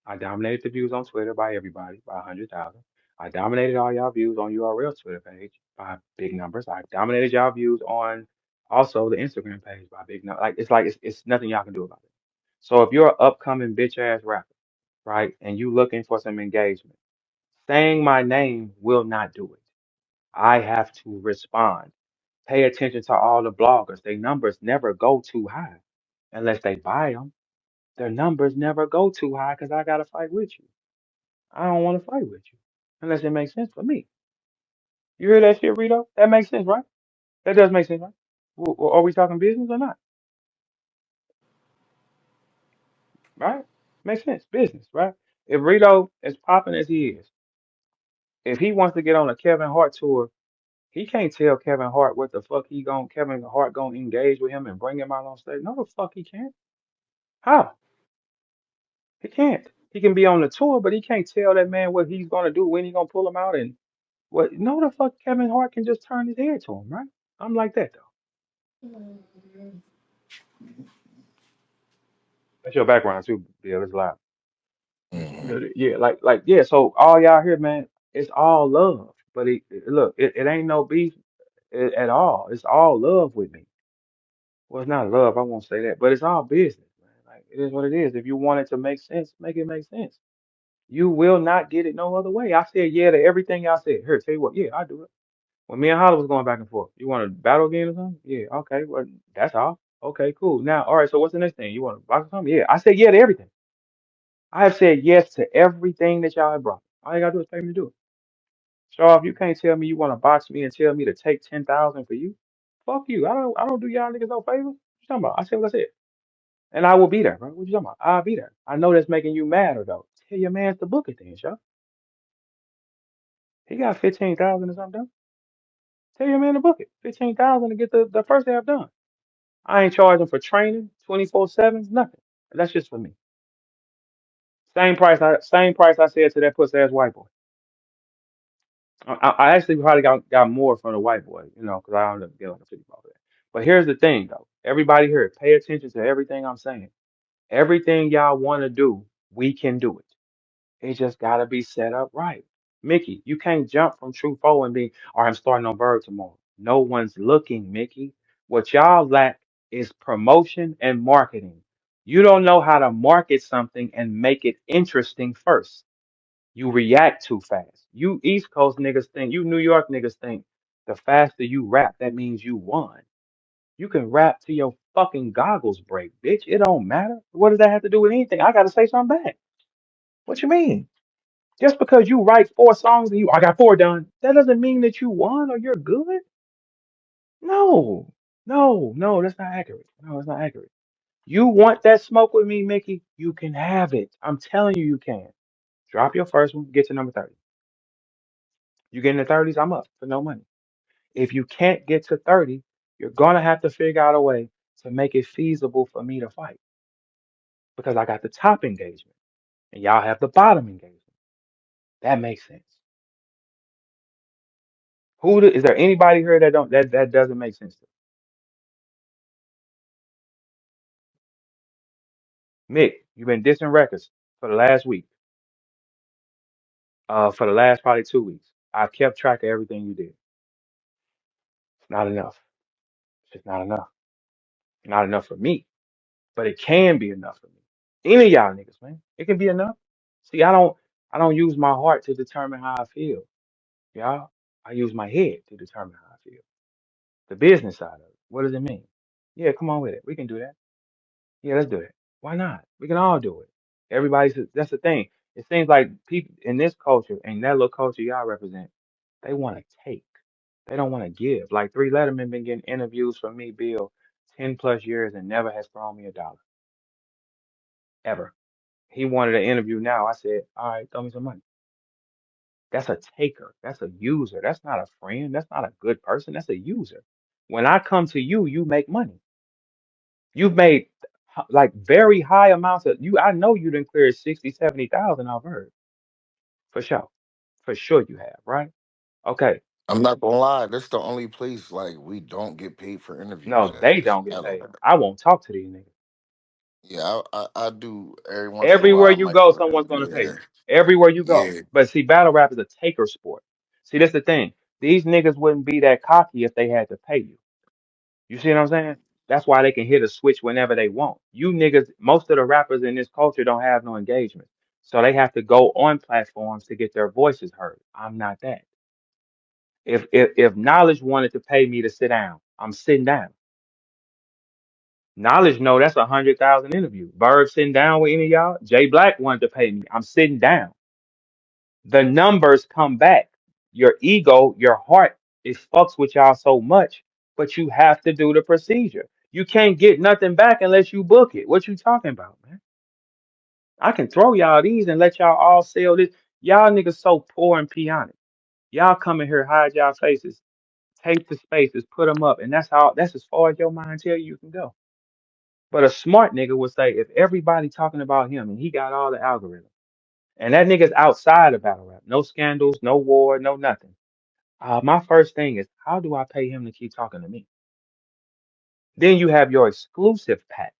I dominated the views on Twitter by everybody by 100,000. I dominated all y'all views on URL's Twitter page by big numbers. I dominated y'all views on also the Instagram page by big numbers. Like it's nothing y'all can do about it. So if you're an upcoming bitch ass rapper, right, and you looking for some engagement, saying my name will not do it. I have to respond. Pay attention to all the bloggers. Their numbers never go too high unless they buy them. Their numbers never go too high because I got to fight with you. I don't want to fight with you unless it makes sense for me. You hear that shit, Rito? That makes sense, right? That does make sense, right? Are we talking business or not? Right? Makes sense. Business, right? If Rito is popping as he is, If he wants to get on a Kevin Hart tour, he can't tell Kevin Hart what the fuck Kevin Hart gonna engage with him and bring him out on stage. No, the fuck he can't. How? He can't. He can be on the tour, but he can't tell that man what he's gonna do, when he gonna pull him out, and what. No, the fuck Kevin Hart can just turn his head to him, right? I'm like that though. That's your background too, Bill. It's loud. Mhm. Yeah, yeah. So all y'all here, man, it's all love. But look, it ain't no beef at all. It's all love with me. Well, it's not love. I won't say that, but it's all business, man. Like it is what it is. If you want it to make sense, make it make sense. You will not get it no other way. I said yeah to everything y'all said. Here, tell you what, yeah, I do it. When me and Holly was going back and forth, you want to battle again or something? Yeah, okay. Well, that's all. Okay, cool. Now, all right. So what's the next thing? You want to box or something? Yeah, I said yeah to everything. I have said yes to everything that y'all have brought. All you gotta do is pay me to do it. So if you can't tell me you want to box me and tell me to take 10,000 for you, fuck you. I don't do y'all niggas no favor. What you talking about? I said what I said. And I will be there, bro. What you talking about? I'll be there. I know that's making you mad or though. Tell your man to book it then, Shaw. He got 15,000 or something done. Tell your man to book it. 15,000 to get the first half done. I ain't charging for training 24/7, nothing. That's just for me. Same price I said to that pussy ass white boy. I actually probably got more from the white boy, because I don't get like a 50 off of that. But here's the thing though. Everybody here, pay attention to everything I'm saying. Everything y'all want to do, we can do it. It just gotta be set up right. Mickey, you can't jump from True Four and be, all right, I'm starting on Verb tomorrow. No one's looking, Mickey. What y'all lack is promotion and marketing. You don't know how to market something and make it interesting first. You react too fast. You East Coast niggas think, you New York niggas think the faster you rap, that means you won. You can rap till your fucking goggles break, bitch. It don't matter. What does that have to do with anything? I gotta say something back. What you mean? Just because you write 4 songs and I got 4 done, that doesn't mean that you won or you're good. No, no, that's not accurate. No, it's not accurate. You want that smoke with me, Mickey? You can have it. I'm telling you, you can. Drop your first one, get to number 30. You get in the 30s, I'm up for no money. If you can't get to 30, you're gonna have to figure out a way to make it feasible for me to fight because I got the top engagement and y'all have the bottom engagement. That makes sense. Is there anybody here that doesn't make sense to? Mick, you've been dissing records for the last week, for the last probably 2 weeks. I've kept track of everything you did. It's not enough. It's just not enough. Not enough for me, but it can be enough for me. Any of y'all niggas, man, it can be enough. See, I don't use my heart to determine how I feel, y'all. I use my head to determine how I feel. The business side of it. What does it mean? Yeah, come on with it. We can do that. Yeah, let's do it. Why not? We can all do it. That's the thing. It seems like people in this culture and that little culture y'all represent, they want to take. They don't want to give. Like Three Letterman been getting interviews from me, Bill, 10 plus years and never has thrown me a dollar. Ever. He wanted an interview now. I said, all right, throw me some money. That's a taker. That's a user. That's not a friend. That's not a good person. That's a user. When I come to you, you make money. You've made like very high amounts of you. I know you didn't clear 60, 70,000 off Verb. For sure. For sure you have, right? Okay. I'm not gonna lie, that's the only place like we don't get paid for interviews No, at. they It's don't get battle paid. rap. I won't talk to these niggas. Yeah, I do every once in a Everywhere while. I you might go, do an someone's gonna interview pay you. here. Everywhere you go. Yeah, But see, battle rap is a taker sport. See, that's the thing. These niggas wouldn't be that cocky if they had to pay you. You see what I'm saying? That's why they can hit a switch whenever they want. You niggas, most of the rappers in this culture don't have no engagement. So they have to go on platforms to get their voices heard. I'm not that. If Knowledge wanted to pay me to sit down, I'm sitting down. Knowledge know that's 100,000 interviews. Verb sitting down with any of y'all. Jay Black wanted to pay me. I'm sitting down. The numbers come back. Your ego, your heart, it fucks with y'all so much, but you have to do the procedure. You can't get nothing back unless you book it. What you talking about, man? I can throw y'all these and let y'all all sell this. Y'all niggas so poor and peonic. Y'all come in here, hide y'all faces, tape the spaces, put them up, and that's as far as your mind tell you can go. But a smart nigga would say if everybody talking about him and he got all the algorithms, and that nigga's outside of battle rap, no scandals, no war, no nothing. My first thing is how do I pay him to keep talking to me? Then you have your exclusive pack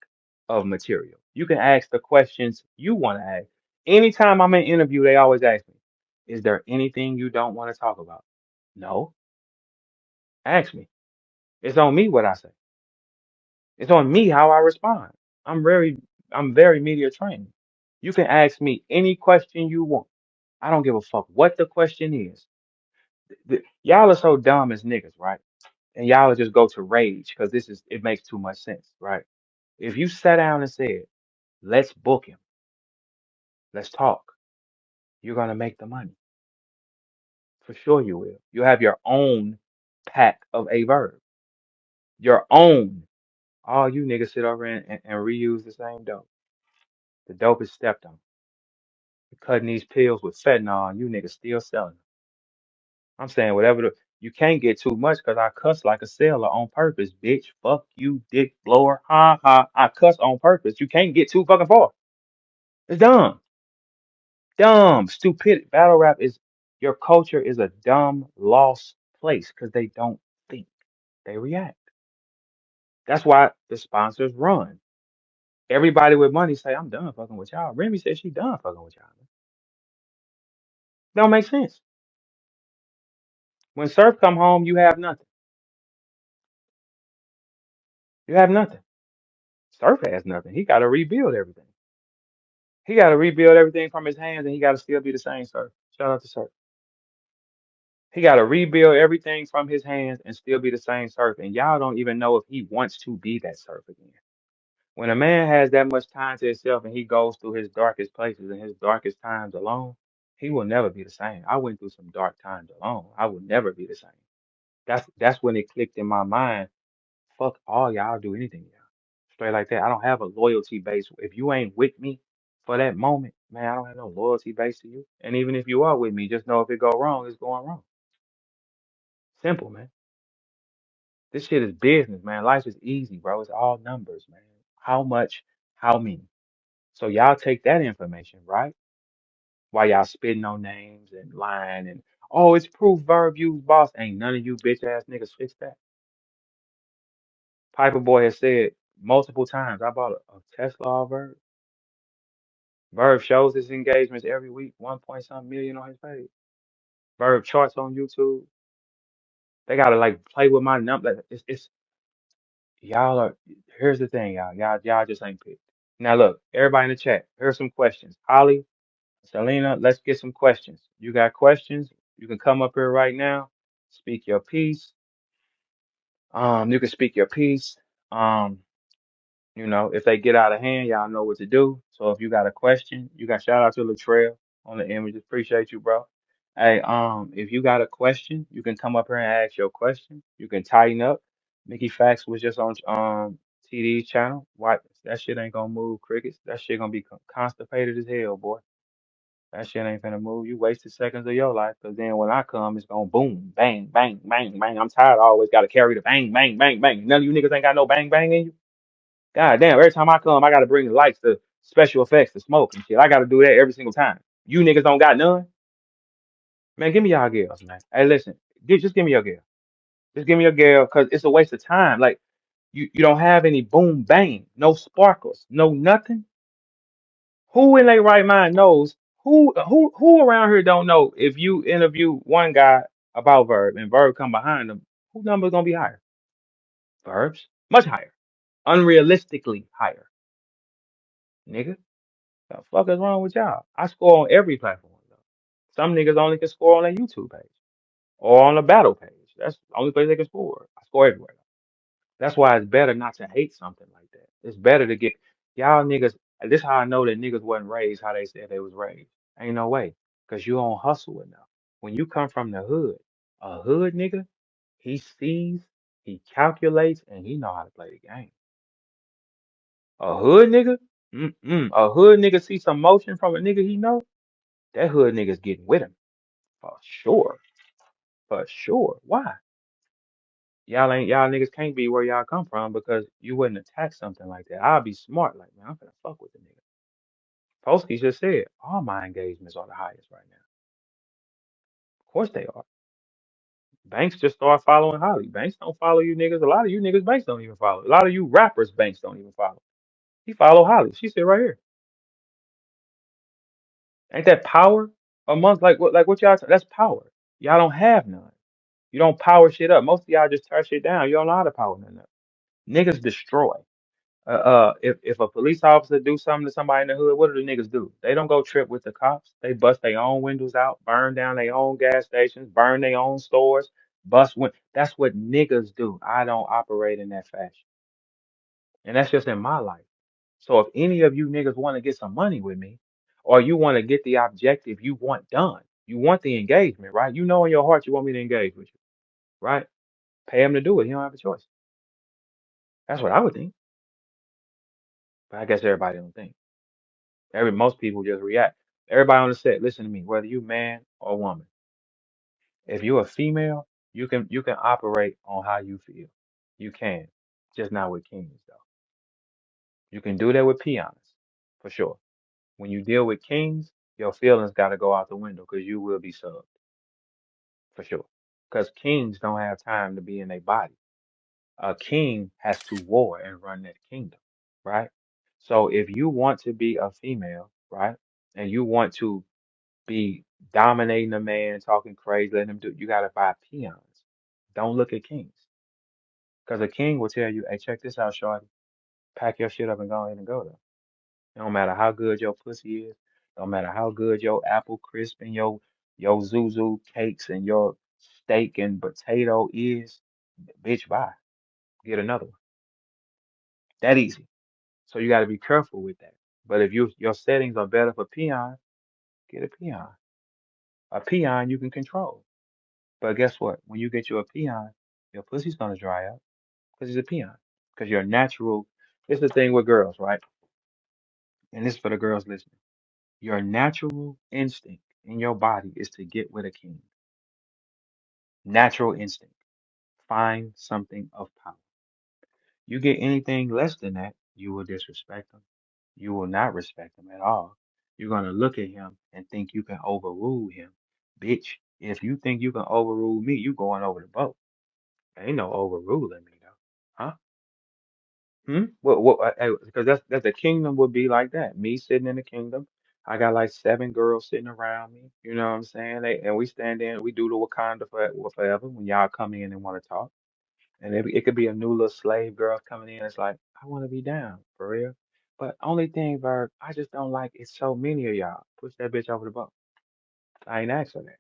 of material. You can ask the questions you want to ask. Anytime I'm in an interview, they always ask me, is there anything you don't want to talk about? No, ask me. It's on me what I say. It's on me how I respond. I'm very, I'm very media trained. You can ask me any question you want. I don't give a fuck what the question is. Y'all are so dumb as niggas, right? And y'all will just go to rage because it makes too much sense, right? If you sat down and said, let's book him, let's talk, you're gonna make the money. For sure you will. You have your own pack of a verb. Your own. All you niggas sit over and reuse the same dope. The dope is stepped on. You're cutting these pills with fentanyl and you niggas still selling them. I'm saying whatever you can't get too much because I cuss like a sailor on purpose, bitch. Fuck you, dick blower. Ha ha. I cuss on purpose. You can't get too fucking far. It's dumb. Dumb. Stupid. Battle rap is your culture is a dumb, lost place because they don't think. They react. That's why the sponsors run. Everybody with money say, I'm done fucking with y'all. Remy said she done fucking with y'all. Don't make sense. When Surf come home, you have nothing. You have nothing. Surf has nothing. He got to rebuild everything. He got to rebuild everything from his hands, and he got to still be the same Surf. Shout out to Surf. He got to rebuild everything from his hands and still be the same Surf. And y'all don't even know if he wants to be that Surf again. When a man has that much time to himself and he goes through his darkest places and his darkest times alone, he will never be the same. I went through some dark times alone. I will never be the same. That's when it clicked in my mind. Fuck all y'all do anything, y'all. Straight like that. I don't have a loyalty base. If you ain't with me for that moment, man, I don't have no loyalty base to you. And even if you are with me, just know if it go wrong, it's going wrong. Simple, man. This shit is business, man. Life is easy, bro. It's all numbers, man. How much, how many. So y'all take that information, right? While y'all spitting on names and lying and oh, it's proof Verb used boss. Ain't none of you bitch ass niggas fix that. Piper Boy has said multiple times, I bought a Tesla Verb. Verb shows his engagements every week, 1 point something million on his page. Verb charts on YouTube. They gotta like play with my number. It's y'all are. Here's the thing, y'all just ain't picked. Now look, everybody in the chat. Here's some questions. Holly, Selena, let's get some questions. You got questions? You can come up here right now. Speak your piece. You can speak your piece. Um, if they get out of hand, y'all know what to do. So if you got a question, you got shout out to Latrell on the images. Appreciate you, bro. Hey, if you got a question, you can come up here and ask your question. You can tighten up. Mickey Factz was just on TD's channel. Why that shit ain't gonna move crickets? That shit gonna be constipated as hell, boy. That shit ain't finna move. You wasted seconds of your life, cause then when I come, it's gonna boom, bang, bang, bang, bang. I'm tired. I always gotta carry the bang, bang, bang, bang. None of you niggas ain't got no bang, bang in you. God damn, every time I come, I gotta bring the lights, the special effects, the smoke and shit. I gotta do that every single time. You niggas don't got none? Man, give me y'all girls, man. Hey, listen, just give me your girl. Just give me your girl, cause it's a waste of time. Like, you don't have any boom bang, no sparkles, no nothing. Who in their right mind knows who around here don't know if you interview one guy about Verb and Verb come behind them, who number's gonna be higher? Verb's much higher. Unrealistically higher. Nigga. The fuck is wrong with y'all? I score on every platform though. Some niggas only can score on their YouTube page or on a battle page. That's the only place they can score. I score everywhere. That's why it's better not to hate something like that. It's better to get y'all niggas. This how I know that niggas wasn't raised how they said they was raised. Ain't no way, cause you don't hustle enough. When you come from the hood, a hood nigga, he sees, he calculates, and he know how to play the game. A hood nigga, a hood nigga see some motion from a nigga he know. That hood nigga's getting with him for sure. For sure. Why? Y'all niggas can't be where y'all come from because you wouldn't attack something like that. I'll be smart, like, man, I'm gonna fuck with the nigga. Polsky just said all my engagements are the highest right now. Of course they are. Banks just start following Holly. Banks don't follow you niggas. A lot of you niggas Banks don't even follow. A lot of you rappers Banks don't even follow. He follow Holly. She said right here. Ain't that power amongst like what y'all that's power. Y'all don't have none. You don't power shit up. Most of y'all just tear shit down. You don't know how to power nothing up. Niggas destroy. If a police officer do something to somebody in the hood, what do the niggas do? They don't go trip with the cops. They bust their own windows out, burn down their own gas stations, burn their own stores, That's what niggas do. I don't operate in that fashion, and that's just in my life. So if any of you niggas want to get some money with me, or you want to get the objective you want done, you want the engagement, right? You know in your heart you want me to engage with you, right? Pay him to do it. He don't have a choice. That's what I would think, but I guess everybody don't think. Most people just react. Everybody on the set, listen to me. Whether you man or woman, if you're a female, you can operate on how you feel. You can, just not with kings though. You can do that with peons, for sure. When you deal with kings, your feelings got to go out the window because you will be subbed, for sure. Because kings don't have time to be in a body. A king has to war and run that kingdom, right? So if you want to be a female, right, and you want to be dominating a man, talking crazy, letting him do. You gotta buy peons. Don't look at kings, because a king will tell you, "Hey, check this out, shorty. Pack your shit up and go ahead and go there. It don't matter how good your pussy is. Don't matter how good your apple crisp and your zuzu cakes and your steak and potato is. Bitch, bye. Get another one. That easy. So you got to be careful with that. But if your settings are better for peon, get a peon. A peon you can control. But guess what? When you get you a peon, your pussy's gonna dry up because he's a peon. Because your natural, it's the thing with girls, right? And this is for the girls listening. Your natural instinct in your body is to get with a king. Natural instinct. Find something of power. You get anything less than that, you will disrespect him. You will not respect him at all. You're gonna look at him and think you can overrule him. Bitch, if you think you can overrule me, you going over the boat. Ain't no overruling me though. Huh? Hmm? Because that's the kingdom would be like that. Me sitting in the kingdom. I got like seven girls sitting around me. You know what I'm saying? And we stand in, we do the Wakanda forever when y'all come in and want to talk. And it could be a new little slave girl coming in. It's like, I want to be down for real. But only thing, Verb, I just don't like it's so many of y'all. Push that bitch over the boat. I ain't asked for that.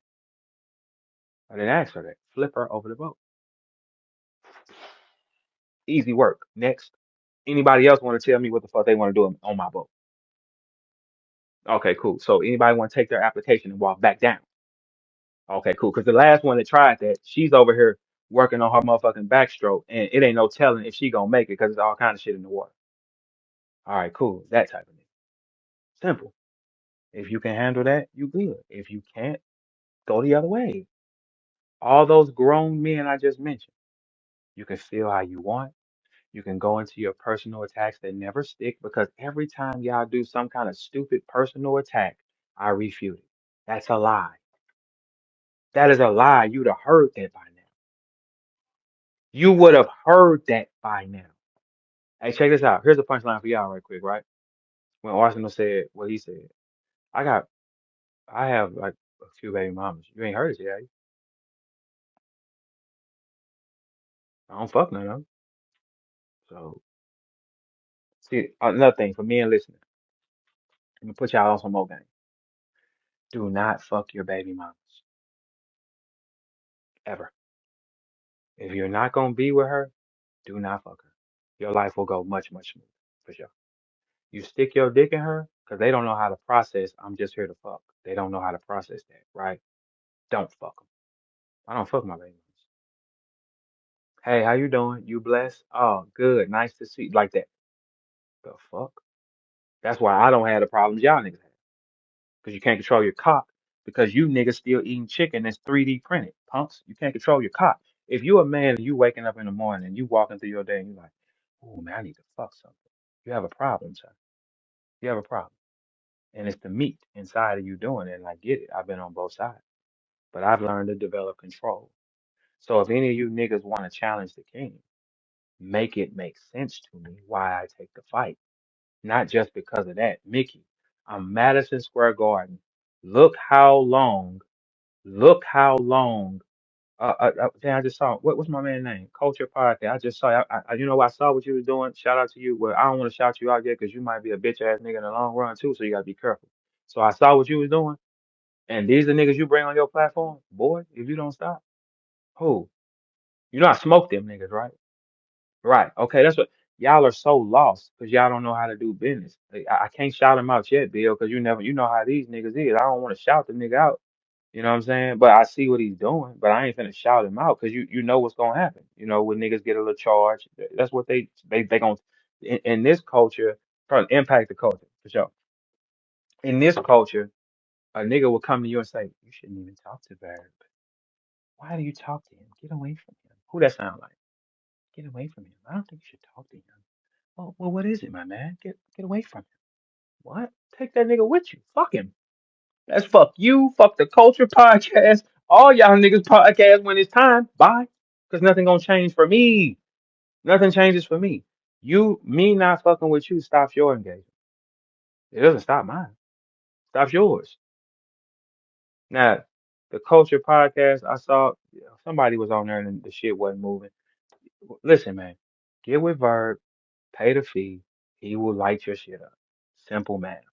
I didn't ask for that. Flip her over the boat. Easy work. Next. Anybody else want to tell me what the fuck they want to do on my boat? Okay, cool. So anybody want to take their application and walk back down? Okay, cool. Because the last one that tried that, she's over here working on her motherfucking backstroke, and it ain't no telling if she gonna make it because it's all kind of shit in the water. All right, cool. That type of thing. Simple. If you can handle that, you good. If you can't, go the other way. All those grown men I just mentioned, you can feel how you want. You can go into your personal attacks that never stick because every time y'all do some kind of stupid personal attack, I refute it. That's a lie. That is a lie. You'd have heard that by now. You would have heard that by now. Hey, check this out. Here's a punchline for y'all right quick, right? When Arsenal said what he said, I got, I have like a few baby mamas. You ain't heard it yet. I don't fuck none of them. So, see, another thing for men listening, I'm gonna put y'all on some more game. Do not fuck your baby mamas ever. If you're not gonna be with her, do not fuck her. Your life will go much, much smoother for sure. You stick your dick in her because they don't know how to process. I'm just here to fuck. They don't know how to process that, right? Don't fuck them. I don't fuck my baby mamas. Hey, how you doing? You blessed? Oh, good. Nice to see. Like that. The fuck? That's why I don't have the problems y'all niggas have. Because you can't control your cock because you niggas still eating chicken that's 3D printed. punks. You can't control your cock. If you a man and you waking up in the morning and you walking through your day and you're like, oh man, I need to fuck something. You have a problem, son. You have a problem. And it's the meat inside of you doing it. And I get it. I've been on both sides. But I've learned to develop control. So if any of you niggas want to challenge the king, make it make sense to me why I take the fight. Not just because of that. Mickey, I'm Madison Square Garden. Look how long, look how long. Damn, I just saw what's my man's name? Culture Podcast. I just saw. You know, I saw what you was doing. Shout out to you. Well, I don't want to shout you out yet because you might be a bitch ass nigga in the long run too. So you gotta be careful. So I saw what you was doing, and these are niggas you bring on your platform, boy. If you don't stop, who? You know I smoke them niggas, right? Right. Okay, that's what y'all are so lost because y'all don't know how to do business. Like, I can't shout them out yet, Bill, because you know how these niggas is. I don't want to shout the nigga out. You know what I'm saying? But I see what he's doing, but I ain't finna shout him out because you know what's gonna happen. You know when niggas get a little charge, that's what they gonna in this culture probably impact the culture for sure. In this culture, a nigga will come to you and say, "You shouldn't even talk to Verb. Why do you talk to him? Get away from him." Who that sound like? Get away from him. I don't think you should talk to him. Well, what is it, my man? Get away from him. What? Take that nigga with you. Fuck him. That's fuck you. Fuck the culture podcast. All y'all niggas podcast when it's time. Bye. Cause nothing gonna change for me. Nothing changes for me. Me not fucking with you stops your engagement. It doesn't stop mine. Stops yours. Now, the culture podcast, I saw somebody was on there and the shit wasn't moving. Listen, man, get with Verb, pay the fee. He will light your shit up. Simple math.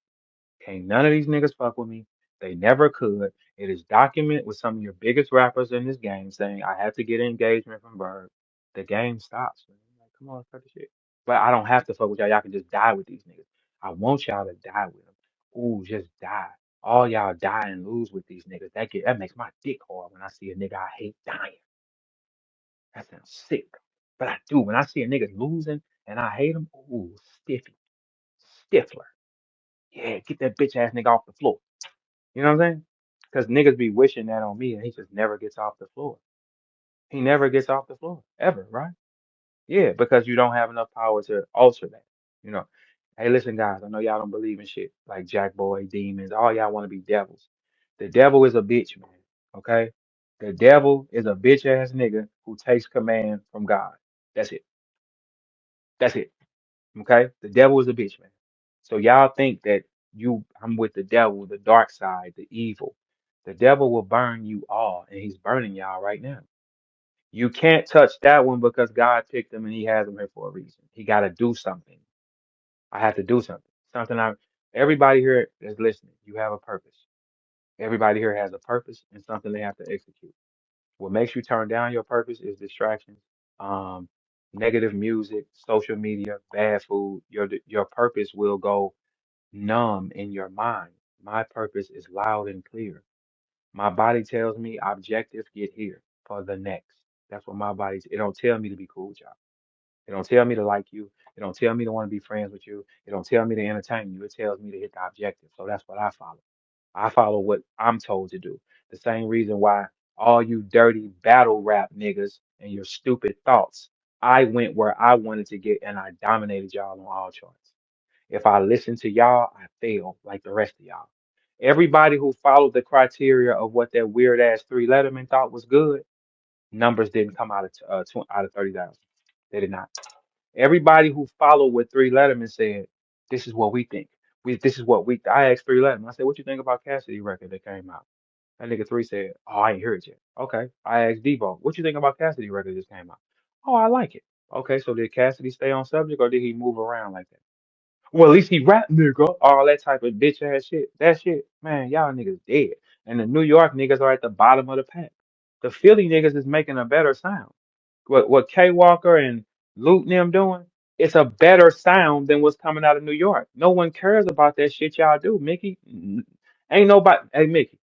Can't none of these niggas fuck with me. They never could. It is documented with some of your biggest rappers in this game saying I have to get engagement from Verb. The game stops. Man. Like, come on, cut the shit. But I don't have to fuck with y'all. Y'all can just die with these niggas. I want y'all to die with them. Ooh, just die. All y'all die and lose with these niggas. That makes my dick hard when I see a nigga I hate dying. That sounds sick. But I do. When I see a nigga losing and I hate him, ooh, stiffy. Stifler. Yeah, get that bitch ass nigga off the floor. You know what I'm saying? Because niggas be wishing that on me and he just never gets off the floor. He never gets off the floor, ever, right? Yeah, because you don't have enough power to alter that. You know, hey, listen, guys, I know y'all don't believe in shit like Jack Boy, demons, all y'all want to be devils. The devil is a bitch, man. Okay? The devil is a bitch ass nigga who takes command from God. That's it. That's it. Okay? The devil is a bitch, man. So y'all think that I'm with the devil, the dark side, the evil. The devil will burn you all, and he's burning y'all right now. You can't touch that one because God picked him and he has him here for a reason. He got to do something. I have to do something. Everybody here is listening. You have a purpose. Everybody here has a purpose and something they have to execute. What makes you turn down your purpose is distractions, um, negative music, social media, bad food. Your purpose will go numb in your mind. My purpose is loud and clear. My body tells me objective, get here for the next. That's what my body. It don't tell me to be cool with y'all. It don't tell me to like you. It don't tell me to want to be friends with you. It don't tell me to entertain you. It tells me to hit the objective. So that's what I follow. I follow what I'm told to do. The same reason why all you dirty battle rap niggas and your stupid thoughts, I went where I wanted to get and I dominated y'all on all charts. If I listen to y'all, I fail like the rest of y'all. Everybody who followed the criteria of what that weird ass three Letterman thought was good, numbers didn't come out of out of 30,000. They did not. Everybody who followed what three Letterman said, this is what we think. This is what we. I asked three Letterman. I said, what you think about Cassidy record that came out? That nigga three said, oh, I ain't heard it yet. Okay. I asked Debo, what you think about Cassidy record that just came out? Oh, I like it. Okay, so did Cassidy stay on subject or did he move around like that? Well, at least he rap, nigga. All that type of bitch ass shit. That shit, man, y'all niggas dead. And the New York niggas are at the bottom of the pack. The Philly niggas is making a better sound. What K Walker and Luke and them doing, it's a better sound than what's coming out of New York. No one cares about that shit y'all do, Mickey. Ain't nobody. Hey, Mickey.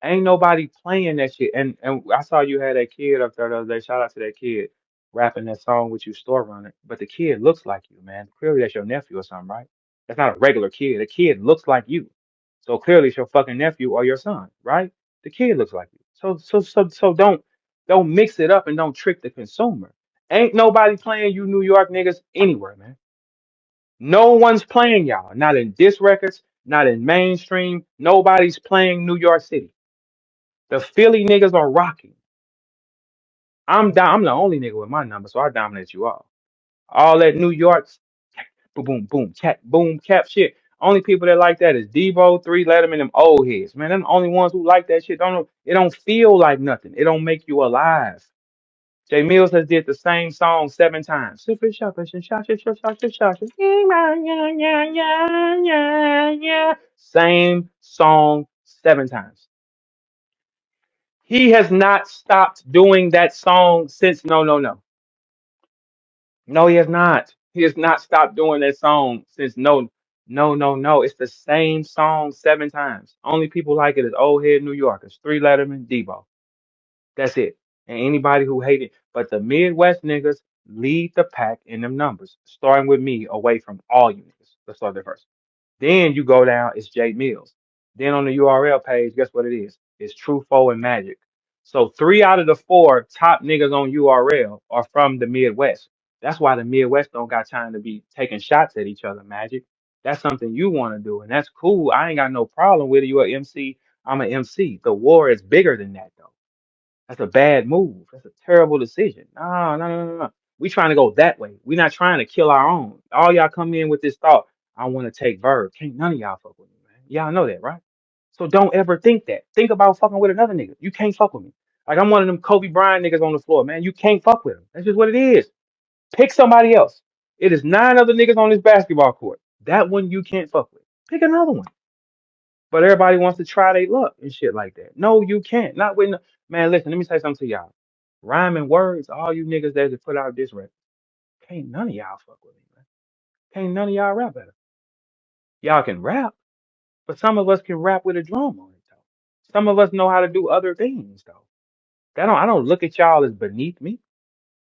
Ain't nobody playing that shit. And I saw you had that kid up there the other day. Shout out to that kid rapping that song with you store running. But the kid looks like you, man. Clearly that's your nephew or something, right? That's not a regular kid. The kid looks like you. So clearly it's your fucking nephew or your son, right? The kid looks like you. So don't mix it up and don't trick the consumer. Ain't nobody playing you New York niggas anywhere, man. No one's playing y'all. Not in disc records, not in mainstream. Nobody's playing New York City. The Philly niggas are rocking. I'm the only nigga with my number, so I dominate you all. All that New York boom boom boom cap boom cap shit. Only people that like that is Debo, Three Letterman, them old heads. Man, them the only ones who like that shit. It don't feel like nothing. It don't make you alive. Jay Mills has did the same song 7 times. Super sharpish and sharpish, sharpish, sharpish. Same song 7 times. He has not stopped doing that song since no. No, he has not. He has not stopped doing that song since no. It's the same song 7 times. Only people like it is old head New Yorkers. Three Letterman, Debo. That's it. And anybody who hate it. But the Midwest niggas lead the pack in them numbers, starting with me away from all you niggas. Let's start there first. Then you go down, it's Jay Mills. Then on the URL page, guess what it is? It's Trufo and Magic. So 3 out of the 4 top niggas on URL are from the Midwest. That's why the Midwest don't got time to be taking shots at each other, Magic. That's something you want to do, and that's cool. I ain't got no problem with it. You a MC, I'm an MC. The war is bigger than that, though. That's a bad move. That's a terrible decision. No. We trying to go that way. We not trying to kill our own. All y'all come in with this thought. I want to take Verb. Can't none of y'all fuck with me, man. Y'all know that, right? So don't ever think that. Think about fucking with another nigga. You can't fuck with me. Like I'm one of them Kobe Bryant niggas on the floor, man. You can't fuck with him. That's just what it is. Pick somebody else. It is 9 other niggas on this basketball court. That one you can't fuck with. Pick another one. But everybody wants to try their luck and shit like that. No, you can't. Not with man. Listen, let me say something to y'all. Rhyming words, all you niggas that just put out this record, can't none of y'all fuck with me, man. Can't none of y'all rap better. Y'all can rap, but some of us can rap with a drum on it though. Some of us know how to do other things though. I don't look at y'all as beneath me.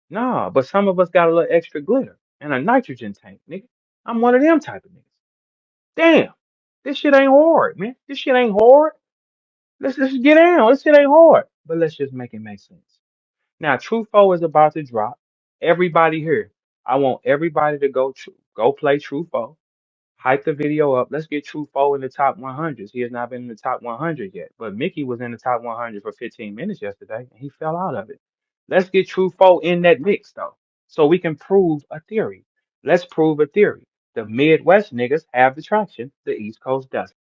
Nah, but some of us got a little extra glitter and a nitrogen tank, nigga. I'm one of them type of niggas. Damn, this shit ain't hard, man. This shit ain't hard. Let's just get down. This shit ain't hard. But let's just make it make sense. Now, Trufo is about to drop. Everybody here, I want everybody to go play Trufo. Hype the video up. Let's get Trufo in the top 100s. He has not been in the top 100 yet, but Mickey was in the top 100 for 15 minutes yesterday, and he fell out of it. Let's get Trufo in that mix though, so we can prove a theory. Let's prove a theory. The Midwest niggas have the traction. The East Coast doesn't.